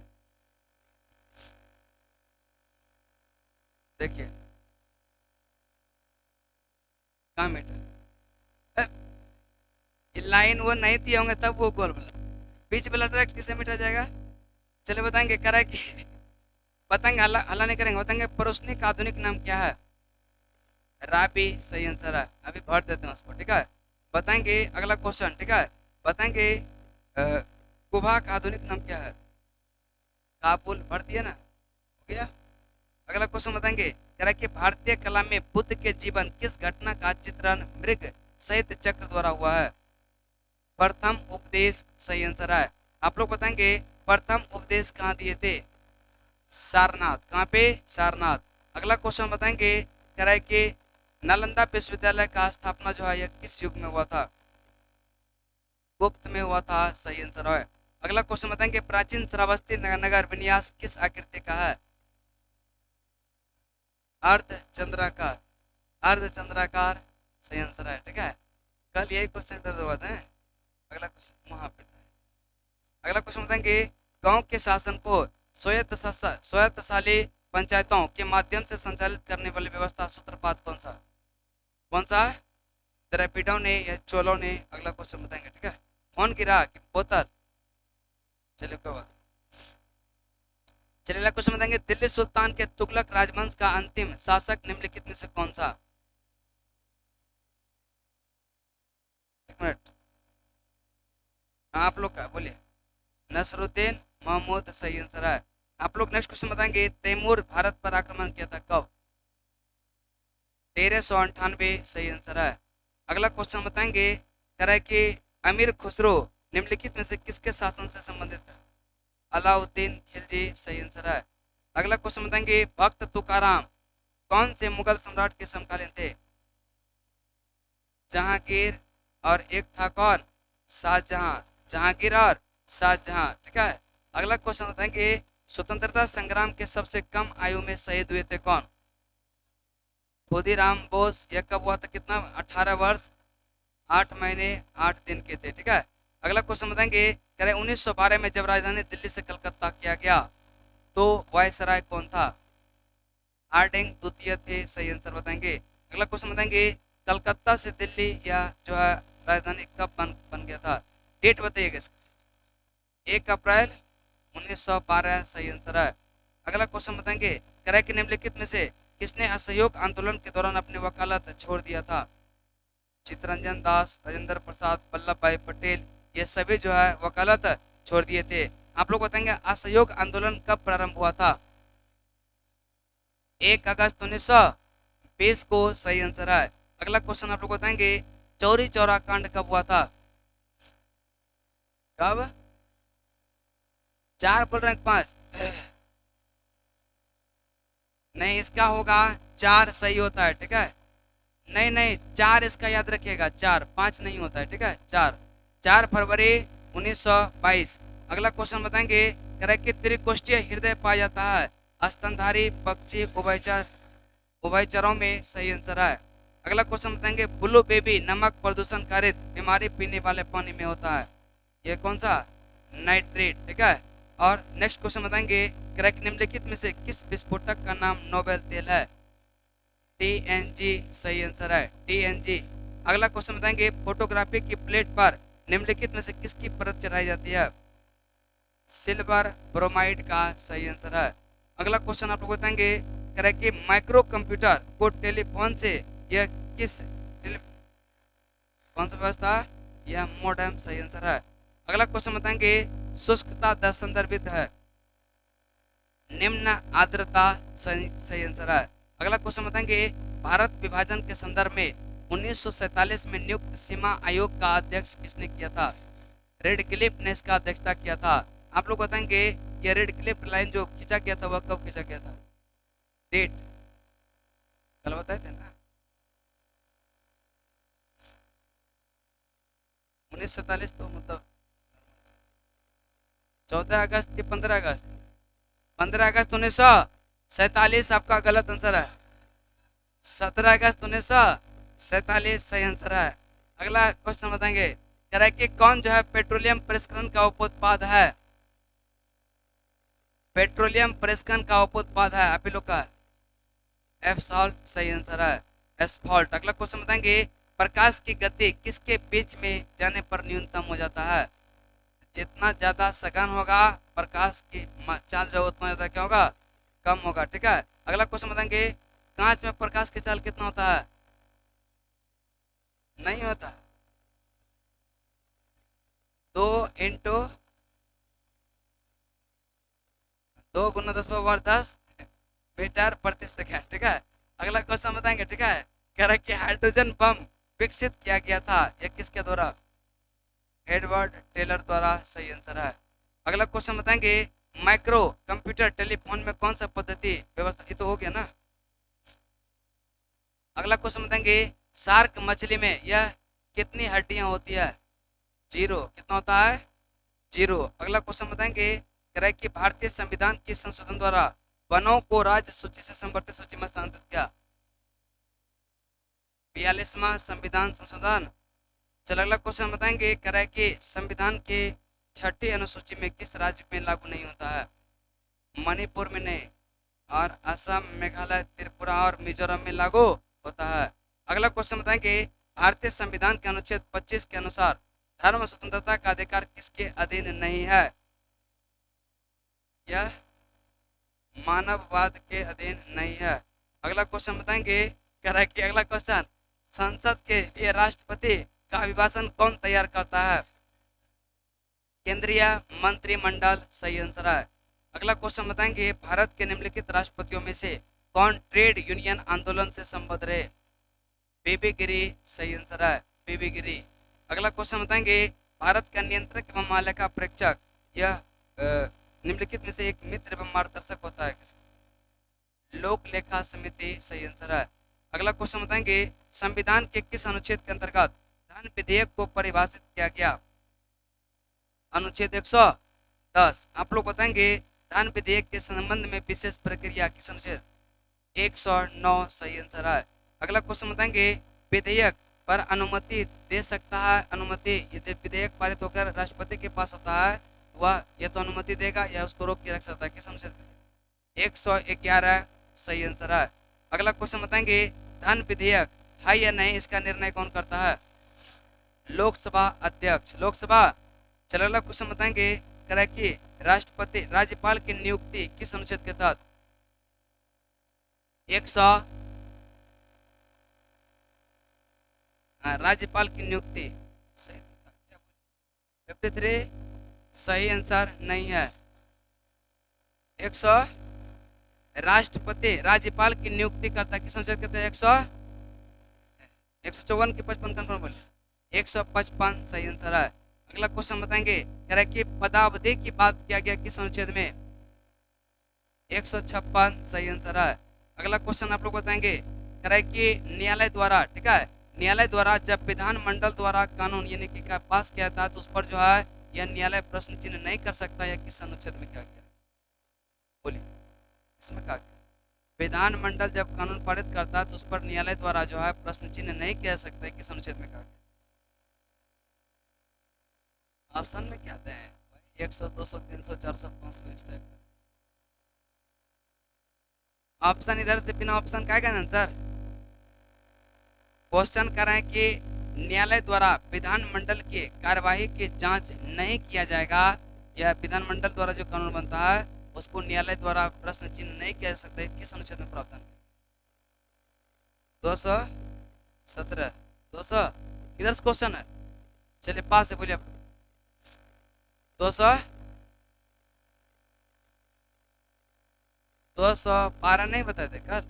Speaker 1: देखिए कहाँ बैठा? ए, ये लाइन वो नहीं दिए होंगे तब वो गोल वाला बीच वाला डायरेक्ट किसे मिटा जाएगा? चलिए बताएंगे, करा कि बताएंगे, हल्ला हल्ला नहीं करेंगे, बताएंगे परोसनी का आधुनिक नाम क्या है? राबी, सही आंसर है। अभी भर देते हैं उसको, ठीक है। बताएंगे अगला क्वेश्चन, ठीक है। बताएंगे कुबा का आधुनिक नाम क्या है? काबुल, भर दिया ना, हो गया। अगला क्वेश्चन बताएंगे, कह रहा है कि भारतीय कला में बुद्ध के जीवन किस घटना का चित्रण मृग सहित चक्र द्वारा हुआ है? प्रथम उपदेश, सही आंसर है। आप लोग बताएंगे प्रथम उपदेश कहाँ दिए थे? सारनाथ। कहाँ पे? सारनाथ। अगला क्वेश्चन बताएंगे, कह रहा है कि नालंदा विश्वविद्यालय का स्थापना जो है यह किस युग में हुआ था? गुप्त में हुआ था, सही आंसर है। अगला क्वेश्चन बताएंगे, प्राचीन श्रावस्ती नगर विन्यास किस आकृति का है? अर्ध चंद्राकार। अर्ध चंद्राकार, सही आंसर है, ठीक है। कल यही क्वेश्चन दर्ज हुआ था। अगला क्वेश्चन वहां पे था। अगला क्वेश्चन बताएंगे, गांव के शासन को स्वायत्तशाली पंचायतों के माध्यम से संचालित करने वाली व्यवस्था सूत्रपात कौन सा? कौन सा? द्रविड़ों ने या चोलों ने? अगला क्वेश्चन बताएंगे, ठीक है। फोन गिरा कि बोतल? चलिए कोई बात। चलिए अगला क्वेश्चन बताएंगे, दिल्ली सुल्तान के तुगलक राजवंश का अंतिम शासक निम्नलिखित में से कौन सा? 1 मिनट, आप लोग का बोलिए। नसरुद्दीन महमूद, सही आंसर है। आप लोग नेक्स्ट क्वेश्चन बताएंगे, तैमूर भारत पर आक्रमण किया था कब? 1398, सही आंसर है। अगला क्वेश्चन बताएंगे, कह रहा है कि अमीर खुसरो निम्नलिखित में से किसके शासन से संबंधित है? अलाउद्दीन खिलजी, सही आंसर है। अगला क्वेश्चन बताएंगे, भक्त तुकाराम कौन से मुगल सम्राट के समकालीन थे? जहांगीर और एक था कौन? शाहजहां। जहांगीर और शाहजहां, ठीक है। अगला क्वेश्चन बताएंगे, स्वतंत्रता संग्राम के सबसे कम आयु में शहीद हुए थे कौन? खुदीराम बोस। यह कब हुआ था? कितना? 18 वर्ष 8 महीने 8 दिन के थे, ठीक है। अगला क्वेश्चन बताएंगे, कह रहे 1912 में जब राजधानी दिल्ली से कलकत्ता किया गया तो वायसराय कौन था? हार्डिंग द्वितीय थे, सही आंसर बताएंगे। अगला क्वेश्चन बताएंगे, कलकत्ता से दिल्ली या जो है राजधानी कब बन गया था? डेट बताइएगा इसका। 1 अप्रैल 1912, सही आंसर है। अगला क्वेश्चन बताएंगे, कह रहे कि निम्नलिखित में से किसने असहयोग आंदोलन के दौरान अपनी वकालत छोड़ दिया था? चित्तरंजन दास, राजेंद्र प्रसाद, वल्लभ भाई पटेल, ये सभी जो है वकालत छोड़ दिए थे। आप लोग बताएंगे असहयोग आंदोलन कब प्रारंभ हुआ था? 1 अगस्त 1920 को, सही आंसर है। अगला क्वेश्चन आप लोग बताएंगे, चौरी चौरा कांड कब हुआ था? कब? 4 बोल रहे हैं 5? नहीं, इसका होगा 4, सही होता है, ठीक है। नहीं नहीं, 4 इसका याद रखिएगा, 4, 5 नहीं होता है, ठीक है। 4 फरवरी 1922। अगला क्वेश्चन बताएंगे, कह रहे कि त्रिकोष्ठीय हृदय पाया जाता है स्तनधारी पक्षी उभयचरों में, सही आंसर है। अगला क्वेश्चन बताएंगे, ब्लू बेबी नमक प्रदूषण कारित बीमारी पीने वाले पानी में होता है, ये कौन सा? नाइट्रेट, ठीक है। और नेक्स्ट क्वेश्चन बताएंगे, क्रैक निम्नलिखित में से किस विस्फोटक का नाम नोबेल तेल है? TNG, सही आंसर है, TNG। अगला क्वेश्चन बताएंगे, फोटोग्राफी की प्लेट पर निम्नलिखित में से किसकी परत चढ़ाई जाती है? सिल्वर ब्रोमाइड का, सही आंसर है। अगला क्वेश्चन आप लोग बताएंगे, कह रहे कि माइक्रो कंप्यूटर को टेलीफोन से यह कौन सा व्यवस्था? यह मोडेम, सही आंसर है। अगला क्वेश्चन बताएंगे, शुष्कता दर संदर्भित है निम्न आर्द्रता, सही आंसर है। अगला क्वेश्चन बताएंगे, भारत विभाजन के संदर्भ में 1947 में नियुक्त सीमा आयोग का अध्यक्ष किसने किया था? रेडक्लिफ ने इसका अध्यक्षता किया था। आप लोग बताएंगे, ये रेडक्लिफ लाइन जो खींचा गया था वह कब खींचा गया था? डेट कल बताए थे ना। 1947 तो मतलब 14 अगस्त की 15 अगस्त, 15 अगस्त 1947 आपका गलत आंसर है। 17 अगस्त 1947 सही आंसर है। अगला क्वेश्चन बताएंगे, कह रहा है कि कौन जो है पेट्रोलियम प्रसंस्करण का उपोत्पाद है? पेट्रोलियम प्रसंस्करण का उपोत्पाद है आप लोग का एस्फाल्ट सही आंसर है, एस्फाल्ट। अगला क्वेश्चन बताएंगे, प्रकाश की गति किसके बीच में जाने पर न्यूनतम हो जाता है? जितना ज्यादा सघन होगा प्रकाश की चाल जो उतना ज्यादा क्या होगा, कम होगा। ठीक है, अगला क्वेश्चन बताएंगे, कांच में प्रकाश की चाल कितना होता है? नहीं होता, 2 × 2 × 10⁻10 मीटर प्रति सेकंड। ठीक है, अगला क्वेश्चन बताएंगे। ठीक है, कह रहा है कि हाइड्रोजन बम विकसित किया गया था, यह किसके द्वारा? एडवर्ड टेलर द्वारा सही आंसर है। अगला क्वेश्चन बताएंगे, माइक्रो कंप्यूटर टेलीफोन में कौन सा पद्धति व्यवस्था, ये तो हो गया ना। अगला क्वेश्चन बताएंगे, शार्क मछली में यह कितनी हड्डियां होती है? 0। कितना होता है? 0। अगला क्वेश्चन बताएंगे, कह रहा है कि भारतीय संविधान के संशोधन द्वारा वनों को राज्य सूची से संवर्धित सूची में स्थानांतरित किया। 42वां संविधान संशोधन। चलो अगला क्वेश्चन बताएंगे, कह रहा है कि संविधान के 6ठी अनुसूची में किस राज्य में लागू नहीं होता है? मणिपुर में नहीं, और असम, मेघालय, त्रिपुरा और मिजोरम में लागू होता है। अगला क्वेश्चन बताएंगे, भारतीय संविधान के अनुच्छेद 25 के अनुसार धर्म स्वतंत्रता का अधिकार किसके अधीन नहीं है? यह मानववाद के अधीन नहीं है। अगला क्वेश्चन बताएंगे, कह रहा है कि अगला क्वेश्चन, संसद के लिए राष्ट्रपति का अभिभाषण कौन तैयार करता है? केंद्रीय मंत्रिमंडल सही आंसर है। अगला क्वेश्चन बताएंगे, भारत के निम्नलिखित राष्ट्रपतियों में से कौन ट्रेड यूनियन आंदोलन से संबद्ध रहे? बीबी गिरी सही आंसर है, बीबी गिरी। अगला क्वेश्चन बताएंगे, भारत का नियंत्रक एवं महालेखा परीक्षक यह निम्नलिखित में से एक मित्र एवं मार्गदर्शक होता है? लोक लेखा समिति सही आंसर है। अगला क्वेश्चन बताएंगे, संविधान के किस अनुच्छेद के अंतर्गत धन विधेयक को परिभाषित किया गया? अनुच्छेद 110। आप लोग बताएंगे, धन विधेयक के संबंध में विशेष प्रक्रिया किस अनुच्छेद? 109 सही आंसर है। अगला क्वेश्चन बताएंगे, विधेयक पर अनुमति दे सकता है? अनुमति, यदि विधेयक पारित होकर राष्ट्रपति के पास होता है, वह या तो अनुमति देगा या उसको रोक के रख सकता है। किस अनुच्छेद? 111 सही आंसर है। अगला क्वेश्चन बताएंगे, धन विधेयक है या नहीं, इसका निर्णय कौन करता है? लोकसभा अध्यक्ष, लोकसभा। चलो अगला क्वेश्चन बताएंगे, कह रहा है कि राष्ट्रपति राज्यपाल की नियुक्ति किस अनुच्छेद के तहत? 100 राज्यपाल की नियुक्ति 53 सही आंसर नहीं है। 100 राष्ट्रपति राज्यपाल की नियुक्ति करता किस अनुच्छेद के तहत? 154 की 55 कंफर्म बोले, 155 सही आंसर है। अगला क्वेश्चन बताएंगे, कह रहा है कि पदावधि की बात किया गया किस अनुच्छेद में? 156 सही आंसर है। अगला क्वेश्चन आप लोग बताएंगे, कह रहा है कि न्यायालय द्वारा, ठीक है, न्यायालय द्वारा जब विधानमंडल द्वारा कानून यानी कि पास किया था तो उस पर जो है यह न्यायालय प्रश्न चिन्ह नहीं कर सकता, या किस अनुच्छेद में क्या किया? बोलिए, इसमें क्या किया? विधानमंडल जब कानून पारित करता है तो उस पर न्यायालय द्वारा जो है प्रश्न चिन्ह नहीं किया सकता है, किस अनुच्छेद में क्या किया? ऑप्शन में क्या आते हैं? 100, 200, 300, 400, 500 इस टाइप का ऑप्शन। इधर से बिना ऑप्शन का आएगा ना आंसर। क्वेश्चन कर रहे हैं कि न्यायालय द्वारा विधानमंडल के कार्यवाही की जांच नहीं किया जाएगा, या विधानमंडल द्वारा जो कानून बनता है उसको न्यायालय द्वारा प्रश्न चिन्ह नहीं किया जा सकता है, किस अनुच्छेद में प्रावधान? 217, 200 इधर से क्वेश्चन है। चलिए पास से बोलिए आप। 212 नहीं बताए थे कल?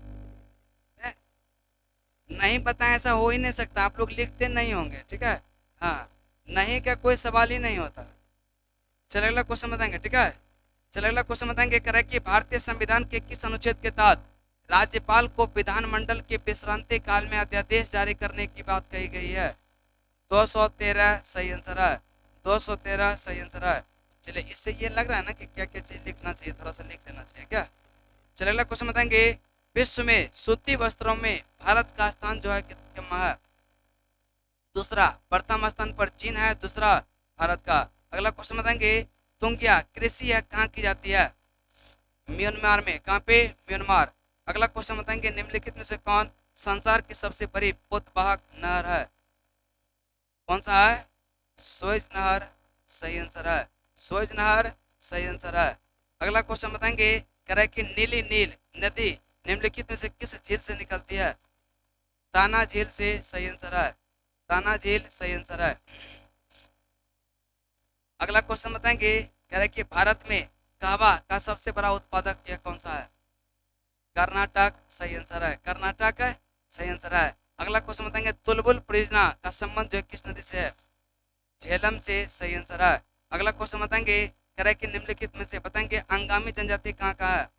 Speaker 1: नहीं बताए, ऐसा हो ही नहीं सकता, आप लोग लिखते नहीं होंगे। ठीक है, हाँ, नहीं का कोई सवाल ही नहीं होता। चलिए अगला क्वेश्चन बताएंगे। ठीक है, चलिए अगला क्वेश्चन बताएंगे, कह रहा है कि भारतीय संविधान के किस अनुच्छेद के तहत राज्यपाल को विधानमंडल के विश्रांति काल में अध्यादेश जारी करने की बात कही गई है? 213 सही आंसर है। 213 सही आंसर है। चलिए, इससे ये लग रहा है ना कि क्या क्या चीज लिखना चाहिए, थोड़ा सा लिख लेना चाहिए क्या। चलिए अगला क्वेश्चन बताएंगे, विश्व में सूती वस्त्रों में भारत का स्थान जो है कितना है। दूसरा, प्रथम स्थान पर चीन है, दूसरा भारत का। अगला क्वेश्चन बताएंगे, तुंगिया कृषि है कहाँ की जाती है। म्यांमार में। कहाँ पे? म्यांमार। अगला क्वेश्चन बताएंगे, निम्नलिखित में से कौन संसार की सबसे बड़ी पोतवाहक नहर है। कौन सा है? स्वेज नहर सही आंसर है। स्वेज नहर सही आंसर है। अगला क्वेश्चन बताएंगे, कह रहा है कि नीली नील नदी निम्नलिखित में से किस झील से निकलती है। ताना झील से सही आंसर है। ताना झील सही आंसर है। अगला क्वेश्चन बताएंगे, कह रहा है कि भारत में कहवा का सबसे बड़ा उत्पादक यह कौन सा है। कर्नाटक सही आंसर है। कर्नाटक सही आंसर है। अगला क्वेश्चन बताएंगे, तुलबुल परियोजना का संबंध जो है किस नदी से है। झेलम से सही आंसर है। अगला क्वेश्चन बताएंगे, कह रहा है कि निम्नलिखित में से बताएंगे अंगामी जनजाति कहाँ का है।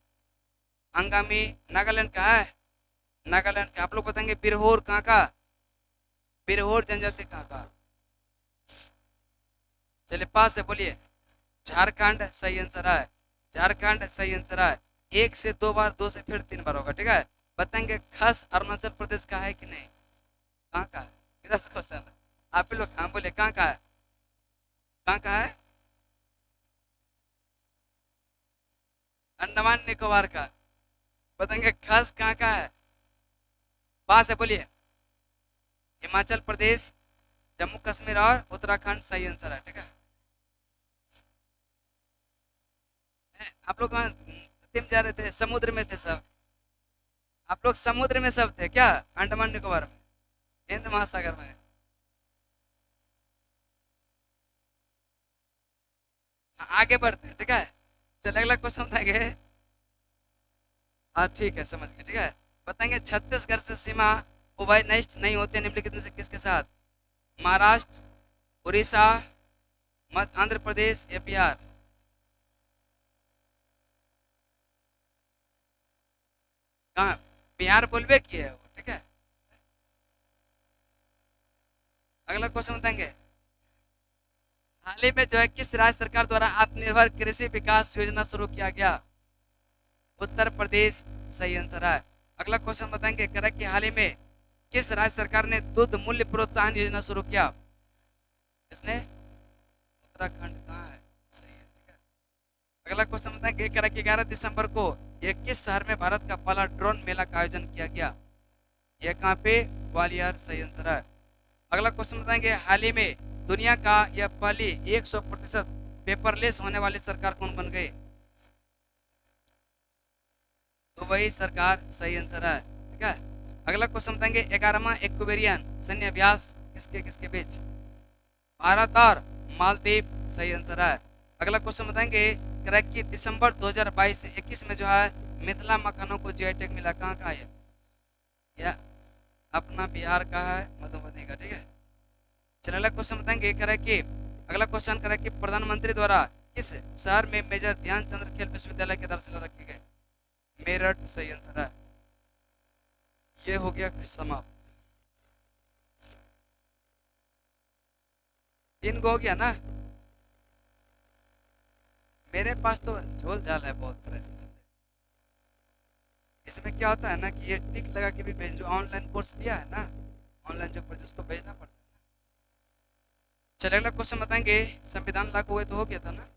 Speaker 1: अंगामी नागालैंड का है। नागालैंड का। आप लोग बताएंगे बिरहोर कहाँ का। बिरहोर जनजाति कहाँ का। चलिए पास है, बोलिए। झारखंड सही आंसर है। झारखंड सही आंसर है। एक से दो बार, दो से फिर तीन बार होगा, ठीक है। बताएंगे खस अरुणाचल प्रदेश का है कि नहीं। कहाँ का है? किधर से क्वेश्चन है? आप लोग हाँ बोले, कहाँ का है। कहाँ का है? अंडमान निकोबार का। बताएंगे खस कहाँ का है। पास है, बोलिए। हिमाचल प्रदेश, जम्मू कश्मीर और उत्तराखंड सही आंसर है, ठीक है। आप लोग वहाँ में जा रहे थे, समुद्र में थे सब। आप लोग समुद्र में सब थे क्या, अंडमान निकोबार में, हिंद महासागर में। आगे बढ़ते हैं, ठीक है। चलिए अगला क्वेश्चन बताएंगे। हाँ ठीक है, समझ गए, ठीक है। बताएंगे छत्तीसगढ़ से सीमा उभय नष्ट नहीं होते निम्नलिखित में से किसके साथ। महाराष्ट्र, उड़ीसा, मध्य आंध्र प्रदेश या बिहार। कहाँ? बिहार बोलबे किए है वो, ठीक है। अगला क्वेश्चन बताएंगे, हाल ही में जो है किस राज्य सरकार द्वारा आत्मनिर्भर कृषि विकास योजना शुरू किया गया। उत्तर प्रदेश सही आंसर है। अगला क्वेश्चन बताएंगे, करें कि हाल ही में किस राज्य सरकार ने दूध मूल्य प्रोत्साहन योजना शुरू किया। किसने? उत्तराखंड। कहाँ है? सही है, ठीक है। अगला क्वेश्चन बताएंगे, करें कि 11 दिसंबर को यह किस शहर में भारत का पहला ड्रोन मेला का आयोजन किया गया। यह कहाँ पे? ग्वालियर सही आंसर है। अगला क्वेश्चन बताएंगे, हाल ही में दुनिया का यह पहली 100% पेपरलेस होने वाली सरकार कौन बन गई। दुबई सरकार सही आंसर है, ठीक है। अगला क्वेश्चन बताएंगे, 11वां इक्वेरियन सैन्य अभ्यास किसके किसके बीच। भारत और मालदीव सही आंसर है। अगला क्वेश्चन बताएंगे, कि दिसंबर 2022 से 21 में जो है मिथिला मखानों को जीआई टैग मिला, कहाँ का है यह। अपना बिहार का है, मधुबनी का, ठीक है। चलिए अगला क्वेश्चन बताएंगे, कि अगला क्वेश्चन कि प्रधानमंत्री द्वारा किस शहर में मेजर ध्यानचंद्र खेल विश्वविद्यालय की आधारशिला रखी गई। मेरठ सही आंसर है। ये हो गया समाप्त। 3 गो हो गया ना। मेरे पास तो झोल झाल है बहुत सारा इसमें। इसमें क्या होता है ना कि ये टिक लगा के भी भेज, जो ऑनलाइन कोर्स लिया है ना, ऑनलाइन जो कोर्स उसको भेजना पड़ता है। चलिए अगला क्वेश्चन बताएंगे, संविधान लागू हुए तो हो गया था ना।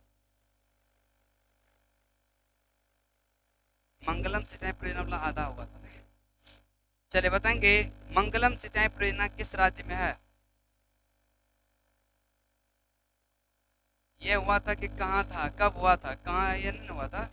Speaker 1: मंगलम सिंचाई परियोजना वाला आधा हुआ था नहीं। चलिए बताएंगे, मंगलम सिंचाई परियोजना किस राज्य में है। ये हुआ था कि कहाँ था, कब हुआ था, कहाँ, ये नहीं हुआ था।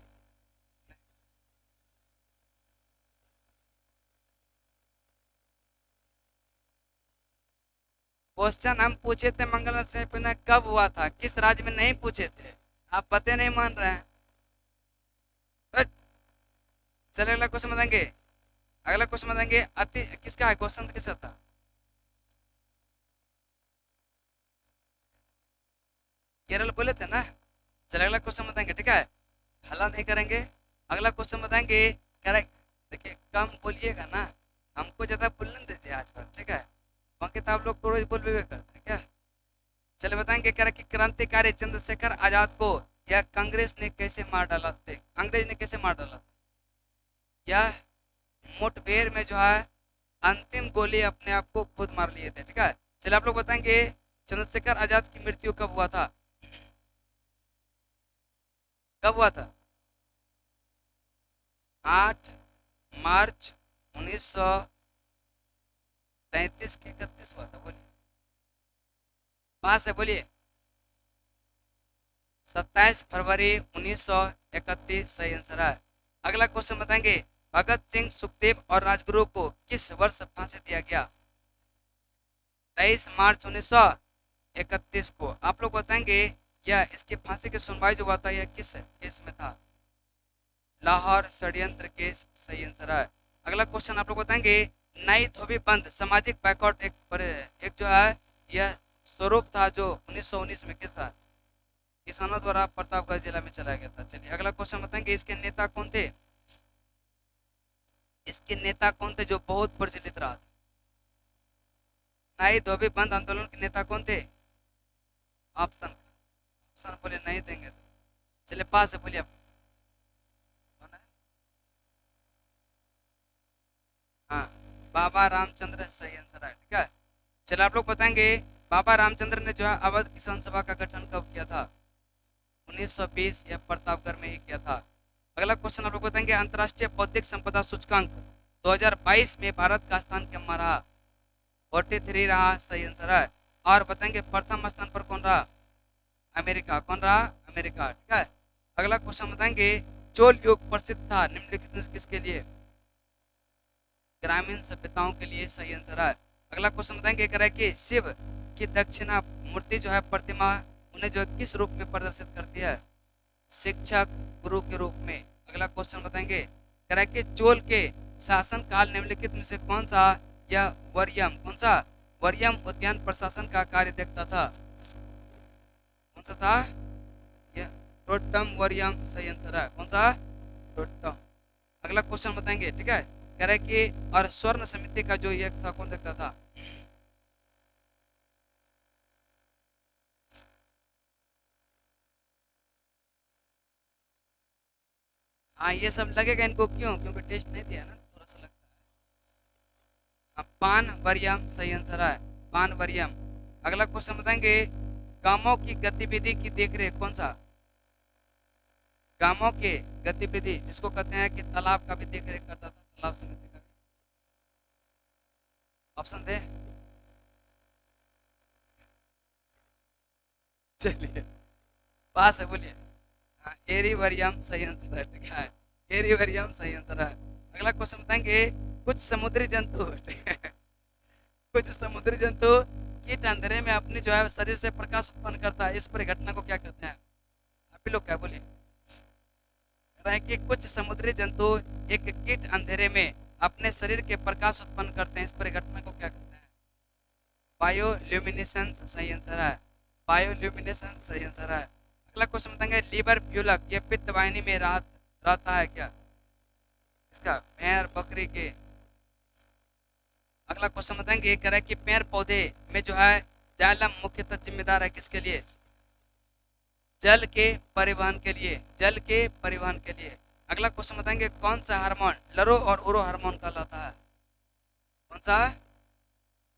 Speaker 1: क्वेश्चन हम पूछे थे मंगलम सिंचाई परियोजना कब हुआ था, किस राज्य में नहीं पूछे थे। आप पते नहीं मान रहे हैं। चलिए अगला क्वेश्चन बताएंगे। अगला क्वेश्चन बताएंगे, अति किसका है, क्वेश्चन किसका था। केरल बोले थे ना। चलिए अगला क्वेश्चन बताएंगे, ठीक है। हल्ला नहीं करेंगे। अगला क्वेश्चन बताएंगे, करेक्ट। देखिए कम बोलिएगा ना, हमको ज्यादा बोलने दीजिए आज पर, ठीक है। बाकी तो आप लोग तो रोज बोल भी करते हैं क्या। चले बताएंगे कह रहा कि क्रांतिकारी चंद्रशेखर आजाद को यह कांग्रेस ने कैसे मार डाला थे, अंग्रेज ने कैसे मार डाला, यह मुठभेड़ में जो है अंतिम गोली अपने आप को खुद मार लिए थे। ठीक है, चलिए आप लोग बताएंगे चंद्रशेखर आजाद की मृत्यु कब हुआ था, कब हुआ था? 8 मार्च 1933 के 31 हुआ था। बोलिए, पास है, बोलिए। 27 फरवरी 1931 सही आंसर है। अगला क्वेश्चन बताएंगे भगत सिंह, सुखदेव और राजगुरु को किस वर्ष फांसी दिया गया? 23 मार्च 1931 को। आप लोग बताएंगे यह इसकी फांसी की सुनवाई जो हुआ था यह किस केस में था? लाहौर षड्यंत्र केस सही आंसर है। अगला क्वेश्चन आप लोग बताएंगे नई धोबी बंद सामाजिक बैकआउट एक जो है यह स्वरूप था जो 1919 में किस था? किसानों द्वारा प्रतापगढ़ जिला में चलाया गया था। चलिए अगला क्वेश्चन बताएंगे इसके नेता कौन थे, इसके नेता कौन थे जो बहुत प्रचलित रहा था? नई धोबी बंद आंदोलन के नेता कौन थे? ऑप्शन ऑप्शन बोले नहीं देंगे तो चलिए पास है, बोलिए आप। कौन है? हाँ, बाबा रामचंद्र सही आंसर है। ठीक है, चलिए आप लोग बताएंगे बाबा रामचंद्र ने जो है अवध किसान सभा का गठन कब किया था? 1920 या प्रतापगढ़ में ही किया था। अगला क्वेश्चन आप लोग बताएंगे अंतर्राष्ट्रीय बौद्धिक संपदा सूचकांक 2022 में भारत का स्थान क्या रहा? 43 रहा सही आंसर है। और बताएंगे प्रथम स्थान पर कौन रहा? अमेरिका। कौन रहा? अमेरिका। ठीक है, अगला क्वेश्चन बताएंगे चोल युग प्रसिद्ध था निम्नलिखित में किसके लिए? ग्रामीण सभ्यताओं के लिए सही आंसर है। अगला क्वेश्चन बताएंगे कह रहा है कि शिव की दक्षिणा मूर्ति जो है प्रतिमा उन्हें जो है किस रूप में प्रदर्शित करती है? शिक्षक गुरु के रूप में। अगला क्वेश्चन बताएंगे कह रहा है कि चोल के शासन काल निम्नलिखित में से कौन सा यह वरियम, कौन सा वरियम उद्यान प्रशासन का कार्य देखता था? कौन सा था? यह टोटम वरियम सही आंसर है। कौन सा? टोटम। अगला क्वेश्चन बताएंगे, ठीक है, कह रहा है कि और स्वर्ण समिति का जो एक था कौन देखता था? हाँ, ये सब लगेगा इनको, क्यों? क्योंकि टेस्ट नहीं दिया ना, थोड़ा सा लगता है। हाँ, पान वरियम सही आंसर है, पान वरियम। अगला क्वेश्चन बताएंगे कामों की गतिविधि की देखरेख कौन सा? कामों के गतिविधि जिसको कहते हैं कि तालाब का भी देखरेख करता था, तालाब समिति का भी। ऑप्शन दे। चलिए पास है, बोलिए। हाँ, एरी वरियम सही आंसर है। ठीक है, एरी वरियम सही आंसर है। अगला क्वेश्चन बताएंगे कुछ समुद्री जंतु कुछ समुद्री जंतु कीट अंधेरे में अपनी जो है शरीर से प्रकाश उत्पन्न करता है, इस परिघटना को क्या कहते हैं? आप ही लोग क्या बोलिए। कि कुछ समुद्री जंतु एक कीट अंधेरे में अपने शरीर के प्रकाश उत्पन्न करते हैं, इस परिघटना को क्या कहते हैं? बायोल्यूमिनेसेंस सही आंसर है, बायोल्यूमिनेसेंस सही आंसर है। अगला क्वेश्चन बताएंगे लीवर प्यूलक ये पित्त वाहिनी में रहता है क्या? इसका भेड़ बकरी के। अगला क्वेश्चन बताएंगे कह रहा है कि पेड़ पौधे में जो है जाइलम मुख्यतः जिम्मेदार है किसके लिए? जल के परिवहन के लिए, जल के परिवहन के लिए। अगला क्वेश्चन बताएंगे कौन सा हार्मोन लरो और उरो हार्मोन कहलाता है? कौन सा?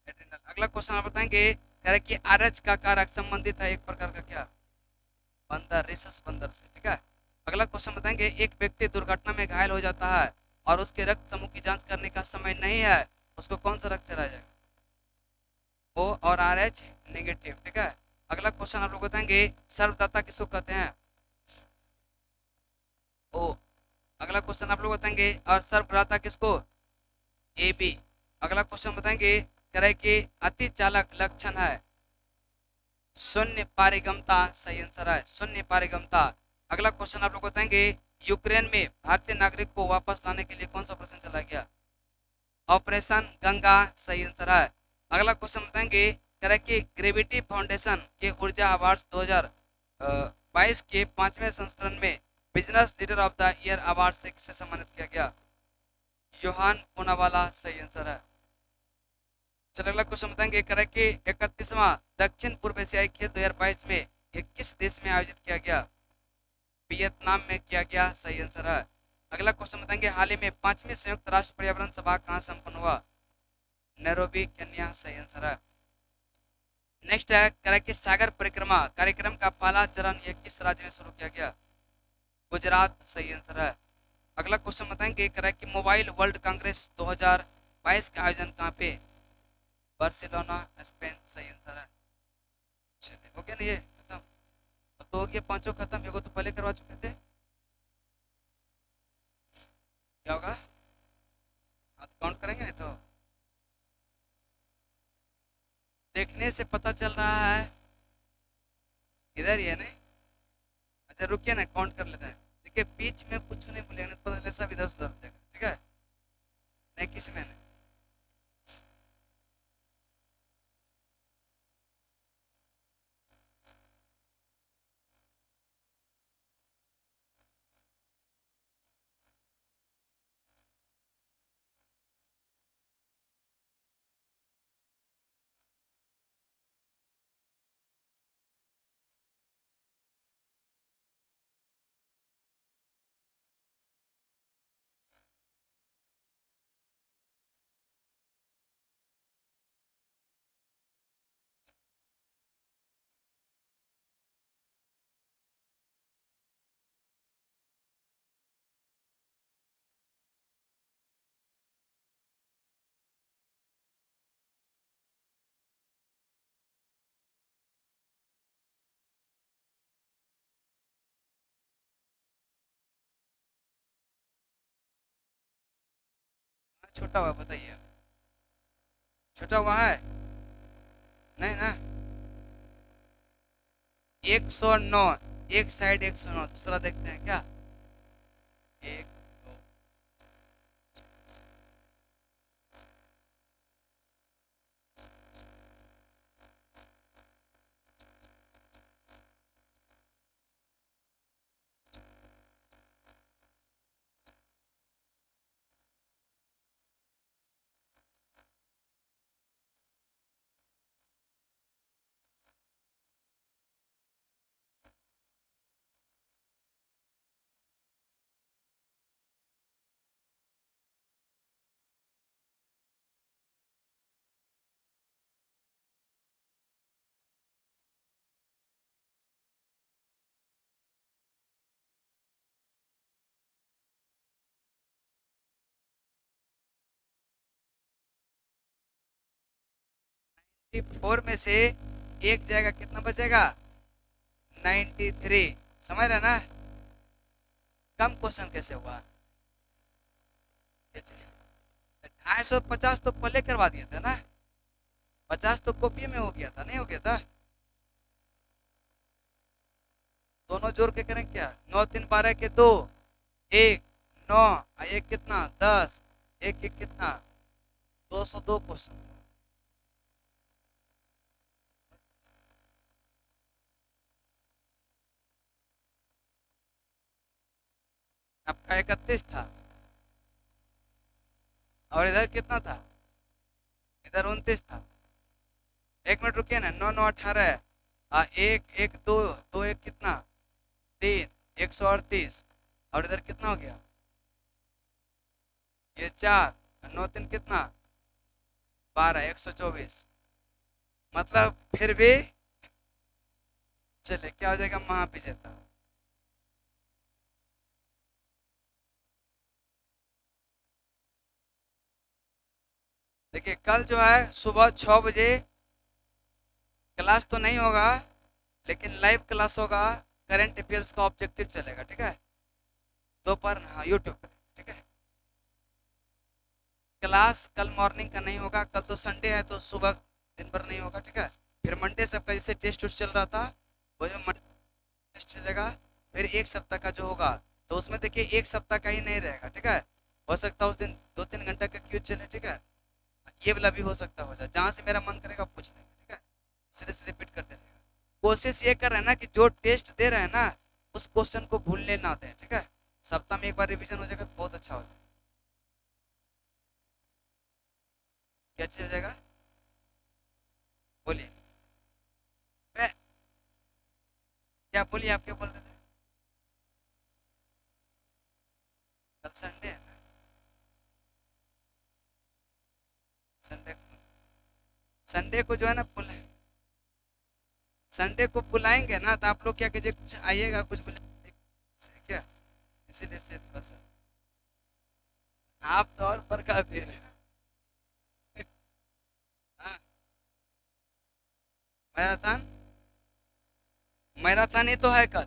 Speaker 1: एड्रिनल। अगला क्वेश्चन आप बताएंगे कह रहा है कि आरएच का कारक संबंधित है एक प्रकार का क्या? बंदर, रिसस बंदर से। ठीक है, अगला क्वेश्चन बताएंगे एक व्यक्ति दुर्घटना में घायल हो जाता है और उसके रक्त समूह की जांच करने का समय नहीं है, उसको कौन सा रक्त चला जाएगा? ओ और आर एच नेगेटिव। ठीक है, अगला क्वेश्चन आप लोग बताएंगे सर्वदाता किसको कहते हैं? ओ। अगला क्वेश्चन आप लोग बताएंगे और सर्वग्राता किसको? A B. अगला क्वेश्चन बताएंगे कह रहा है कि अति चालक लक्षण है शून्य पारगम्यता सही आंसर है, शून्य पारगम्यता। अगला क्वेश्चन आप लोग बताएंगे यूक्रेन में भारतीय नागरिक को वापस लाने के लिए कौन सा ऑपरेशन चलाया गया? ऑपरेशन गंगा सही आंसर है। अगला क्वेश्चन बताएंगे कह रहा है कि ग्रेविटी फाउंडेशन के ऊर्जा अवार्ड्स 2022 के 5वें संस्करण में business leader of the year award से किसे सम्मानित किया गया? योहान पूनावाला सही आंसर है। चलो अगला क्वेश्चन बताएंगे, करें कि 31वां दक्षिण पूर्व एशियाई खेल 2022 में ये किस देश में आयोजित किया गया? वियतनाम में किया गया, सही आंसर है। अगला क्वेश्चन बताएंगे, हाल ही में 5वीं संयुक्त राष्ट्र पर्यावरण सभा कहाँ संपन्न हुआ? नैरोबी, केन्या, सही आंसर है। नेक्स्ट है, करें कि सागर परिक्रमा कार्यक्रम का पहला चरण ये किस राज्य में शुरू किया गया? गुजरात, सही आंसर है। अगला क्वेश्चन बताएंगे, करें कि मोबाइल वर्ल्ड कांग्रेस 2022 का आयोजन कहाँ पे? बार्सिलोना, स्पेन, सही आंसर है। चलिए हो गया ना, ये खत्म। अब तो हो गया, पांचों खत्म, एगो तो पहले करवा चुके थे। क्या होगा? हाँ, तो काउंट करेंगे नहीं तो देखने से पता चल रहा है इधर ही है नहीं। अच्छा रुकिए ना, काउंट कर लेते हैं। देखिए बीच में कुछ नहीं बोलेगा, नहीं तो पता चले सब इधर उधर हो जाएगा, ठीक है? नहीं किस में नहीं। हाँ, छोटा हुआ बताइए। छोटा हुआ है नहीं ना? 109, एक साइड 109, दूसरा देखते हैं क्या? एक, दो, फोर में से एक जाएगा, कितना बचेगा? 93। समझ रहे ना? कम क्वेश्चन कैसे हुआ? 250 तो पहले करवा दिए थे ना। 50 तो कॉपी में हो गया था, नहीं हो गया था? दोनों जोड़ के करें क्या? 9 3 12 के 2, 1 9, एक कितना 10, एक एक कितना 202 क्वेश्चन। आपका 31 था और इधर कितना था? इधर 29 था। एक मिनट रुकिए ना, 9 9 18, एक एक दो, दो एक कितना 3, 138, और इधर कितना हो गया? ये 4, 9 3 कितना 12, 124। मतलब फिर भी चले क्या हो जाएगा, महाविजेता। देखिए कल जो है सुबह 6 बजे क्लास तो नहीं होगा, लेकिन लाइव क्लास होगा। करंट अफेयर्स का ऑब्जेक्टिव चलेगा, ठीक है? दोपहर, हाँ, यूट्यूब पे, ठीक है? क्लास कल मॉर्निंग का नहीं होगा, कल तो संडे है तो सुबह दिन भर नहीं होगा, ठीक है? फिर मंडे से आपका जैसे टेस्ट चल रहा था, वो जो टेस्ट चलेगा, फिर एक सप्ताह का जो होगा, तो उसमें देखिए एक सप्ताह का ही नहीं रहेगा, ठीक है? हो सकता है उस दिन 2 3 घंटा का क्यूज चले, ठीक है? ये वाला भी हो सकता हो जाए, जहाँ से मेरा मन करेगा पूछ लेंगे, ठीक है? सीरीज रिपीट करते रहेगा। कोशिश ये कर रहे हैं ना कि जो टेस्ट दे रहे हैं ना, उस क्वेश्चन को भूलने ना दें, ठीक है? सप्ताह में एक बार रिवीजन हो जाएगा तो बहुत अच्छा हो जाएगा। क्या चीज हो जाएगा? बोलिए। मैं क्या बोलिए, आप क्या बोल रहे थे? कल संडे है ना? संडे को, संडे को जो है ना संडे को बुलाएंगे ना, तो आप लोग क्या कीजिए, कुछ आइएगा, कुछ बुलाएंगे क्या, इसीलिए से थोड़ा सा आप तो और पर का फिर। हाँ, मैराथन, मैराथन ही तो है कल।